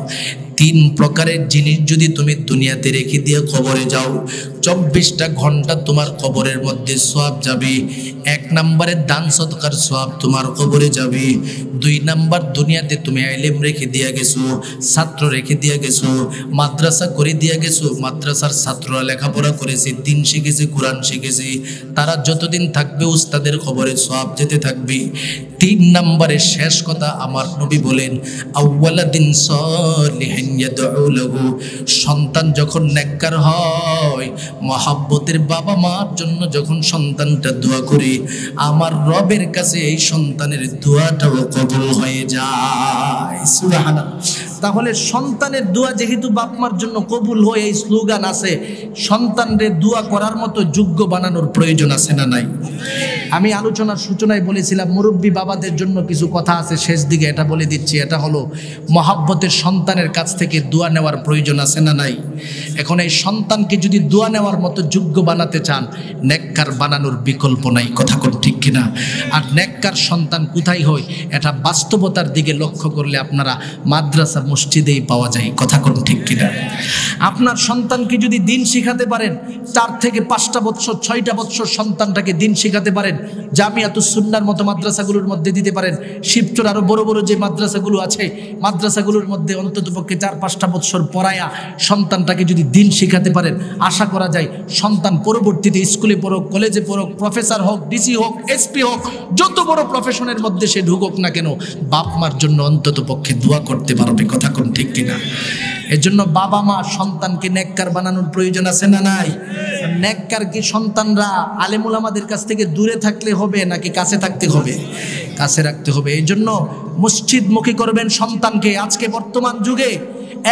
3 প্রকারের জিনিস যদি তুমি দুনিয়াতে রেখে দিয়ে কবরে যাও, 24টা ঘন্টা তোমার কবরের মধ্যে সওয়াব যাবে। 1 নম্বরে দান সদকার সওয়াব তোমার কবরে যাবে। 2 নম্বর, দুনিয়াতে তুমি ইলম রেখে দিয়ে গেছো, ছাত্র রেখে দিয়ে গেছো, মাদ্রাসা করে দিয়ে গেছো, মাদ্রাসার ছাত্ররা লেখাপড়া করেছে, দিন শিখেছে, কোরআন শিখেছে, তারা যতদিন থাকবে উস্তাদের কবরে সওয়াব যেতে থাকবে। 3 নম্বরে শেষ কথা আমার নবী বলেন, আউওয়ালাদিন সালিহিন ইয়াদউ লাহু। সন্তান যখন নেককার হয়, মহাব্বতের বাবা মার জন্য যখন সন্তানটা দোয়া করে, আমার রবের কাছে এই সন্তানের দোয়াটাও কবুল হয়ে যায়। সুবহানাল্লাহ। তাহলে সন্তানের দোয়া যেহেতু বাপ মার জন্য কবুল হয়, এই স্লোগান আছে, সন্তানদের দোয়া করার মতো যোগ্য বানানোর প্রয়োজন আছে না নাই? আমি আলোচনার সূচনায় বলেছিলাম মুরব্বী বাবাদের জন্য কিছু কথা আছে, শেষ দিকে এটা বলে দিচ্ছি। এটা হলো, মহাব্বতের সন্তানের কাছ থেকে দোয়া নেওয়ার প্রয়োজন আছে না নাই? এখন এই সন্তানকে যদি দোয়া নেওয়ার মতো যোগ্য বানাতে চান, নেককার বানানোর বিকল্প নাই। কথা কোন ঠিক কিনা? আর নেককার সন্তান কোথায় হয় এটা বাস্তবতার দিকে লক্ষ্য করলে আপনারা মাদ্রাসা মসজিদেই পাওয়া যায়। কথা কোন ঠিক কিনা? আপনার সন্তানকে যদি দিন শিখাতে পারেন, 4 থেকে 5টা বছর 6টা বছর সন্তানটাকে দিন শিখাতে পারেন, জামিয়াতুস সুন্নাহর মতো মাদ্রাসাগুলোর মধ্যে দিতে পারেন, শিবচর আরো বড় বড় যে মাদ্রাসাগুলো আছে, মাদ্রাসাগুলোর মধ্যে অন্ততপক্ষে 4-5টা বছর পড়ায়া সন্তানটাকে যদি দিন শিখাতে পারেন, আশা করা যায় সন্তান পরবর্তীতে স্কুলে পড়ুক, কলেজে পড়ুক, প্রফেসর হোক, ডিসি হোক, এসপি হোক, যত বড় প্রফেশনের মধ্যে সে ঢুকুক না কেন, বাপ মার জন্য অন্ততপক্ষে দোয়া করতে পারবে। কথা কোন ঠিক কিনা? এজন্য বাবা মা সন্তানকে নেককার বানানোর প্রয়োজন আছে না নাই? নেককার কি সন্তানরা আলেম ওলামাদের কাছ থেকে দূরে থাকলে হবে নাকি কাছে থাকতে হবে? কাছে রাখতে হবে। এই জন্য মসজিদমুখী করবেন সন্তানকে। আজকে বর্তমান যুগে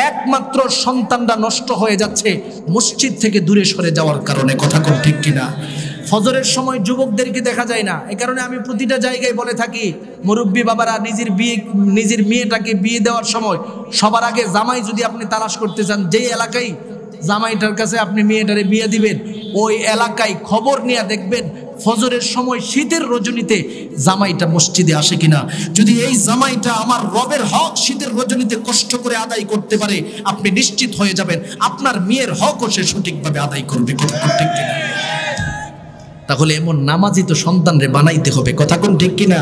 একমাত্র সন্তানরা নষ্ট হয়ে যাচ্ছে মসজিদ থেকে দূরে সরে যাওয়ার কারণে। কথা কোন ঠিক কিনা? ফজরের সময় যুবকদেরকে দেখা যায় না। এই কারণে আমি প্রতিটা জায়গায় বলে থাকি, মুরব্বী বাবারা নিজের মেয়েটাকে বিয়ে দেওয়ার সময় সবার আগে জামাই যদি আপনি তালাশ করতে চান, যেই এলাকায় জামাইটার কাছে আপনি মেয়েটারে বিয়ে দিবেন, ওই এলাকায় খবর নিয়ে দেখবেন ফজরের সময় শীতের রজনীতে জামাইটা মসজিদে আসে কিনা। যদি এই জামাইটা আমার রবের হক শীতের রজনীতে কষ্ট করে আদায় করতে পারে, আপনি নিশ্চিত হয়ে যাবেন আপনার মেয়ের হকও সে সঠিকভাবে আদায় করবে। ঠিক কিনা? তাহলে এমন নামাজি তো সন্তানরে বানাইতে হবে, কথা কোন ঠিক কিনা?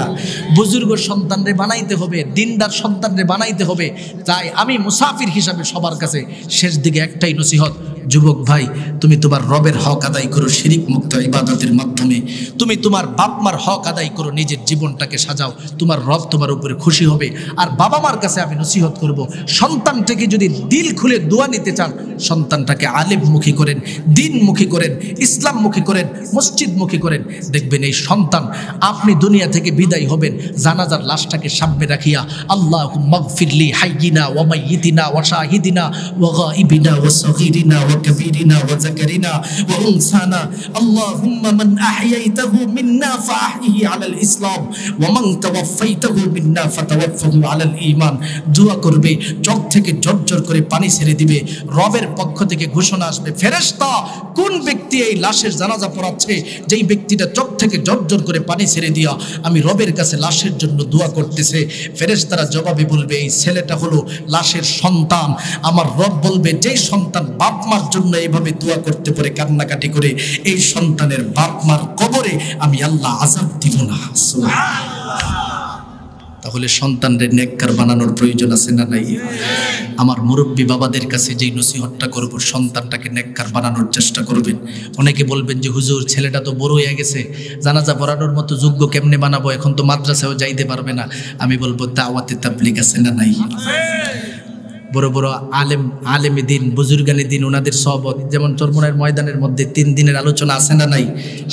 বুজুর্গ সন্তানরে বানাইতে হবে, দিনদার সন্তানরে বানাইতে হবে। তাই আমি মুসাফির হিসাবে সবার কাছে শেষ দিকে একটাই নসিহত, যুবক ভাই, তুমি তোমার রবের হক আদায় করো শিরিক মুক্ত ইবাদতের মাধ্যমে। তুমি তোমার বাপ মার হক আদায় করো, নিজের জীবনটাকে সাজাও, তোমার রব তোমার উপরে খুশি হবে। আর বাবা মার কাছে আমি নসিহত করব, সন্তানটাকে যদি দিল খুলে দোয়া নিতে চান, সন্তানটাকে আলেমমুখী করেন, দিনমুখী করেন, ইসলামমুখী করেন, মসজিদমুখী করেন। দেখবেন এই সন্তান, আপনি দুনিয়া থেকে বিদায় হবেন, জানাজার লাশটাকে সামনে রাখিয়া আল্লাহুম্মা গফিরলি হাইয়িনা ওয়া মাইয়িতিনা ওয়া শাহিদিনা ওয়া গায়িবিনা ওয়া সগীরিনা ওয়া কাবীরিনা ওয়া যাকারিনা ওয়া উনসানা আল্লাহুম্মা মান আহইয়াইতাহু মিন্না ফাআহইহি আলাল ইসলাম ওয়া মান তাওয়াফাইতাহু মিন্না ফাতাওয়াফাহু আলাল ঈমান। দোয়া করবে, চোখ থেকে ঝরঝর করে পানি ছেড়ে দিবে, রবের পক্ষ থেকে ঘোষণা আসবে, ফেরেশতা কোন ব্যক্তি এই লাশের জানাজা পড়াচ্ছে? যেই ব্যক্তিটা চোখ থেকে ঝরঝর করে পানি ছেড়ে দিয়া আমি রবের কাছে লাশের জন্য দোয়া করতেছে। ফেরেশতারা জবাবে বলবে, এই ছেলেটা হলো লাশের সন্তান। আমার রব বলবে, যেই সন্তান বাপ মার জন্য এইভাবে দোয়া করতে পারে, কান্নাকাটি করে, এই সন্তানের বাপ মার কবরে আমি আল্লাহ আযাব দিব না। তাহলে সন্তানদের নেককার বানানোর প্রয়োজন আছে না নাই? আমার মুরব্বী বাবাদের কাছে যেই নসিহতটা করব, সন্তানটাকে নেককার বানানোর চেষ্টা করবেন। অনেকে বলবেন যে হুজুর, ছেলেটা তো বড় হয়ে গেছে, জানাজা পড়ানোর মতো যোগ্য কেমনে বানাবো, এখন তো মাদ্রাসায়ও যাইতে পারবে না। আমি বলবো দাওয়াতে তাবলীগ আছে না নাই? বড় বড় আলেমে দিন, বুজুর্গানে দিন, ওনাদের সহবত, যেমন চরমোনাইয়ের ময়দানের মধ্যে 3 দিনের আলোচনা আছে না নাই?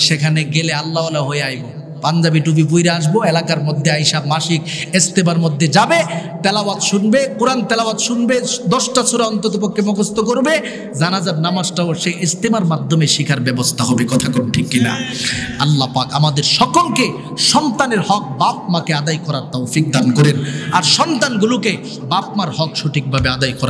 সেখানে গেলে আল্লাহওয়ালা হয়ে আইব, পাঞ্জাবি টুপি পইরা আসবো, এলাকার মধ্যে আইসা মাসিক ইস্তেমার মধ্যে যাবে, তেলাওয়াত শুনবে, কোরআন তেলাওয়াত শুনবে, 10টা সূরা অন্তত পক্ষে মুখস্থ করবে, জানাজার নামাজটাও সেই ইস্তেমার মাধ্যমে শিখার ব্যবস্থা হবে। কথা কোন ঠিক কিনা? আল্লাহ পাক আমাদের সকলকে সন্তানের হক বাপ মাকে আদায় করার তৌফিক দান করেন, আর সন্তানগুলোকে বাপ মার হক সঠিকভাবে আদায় করার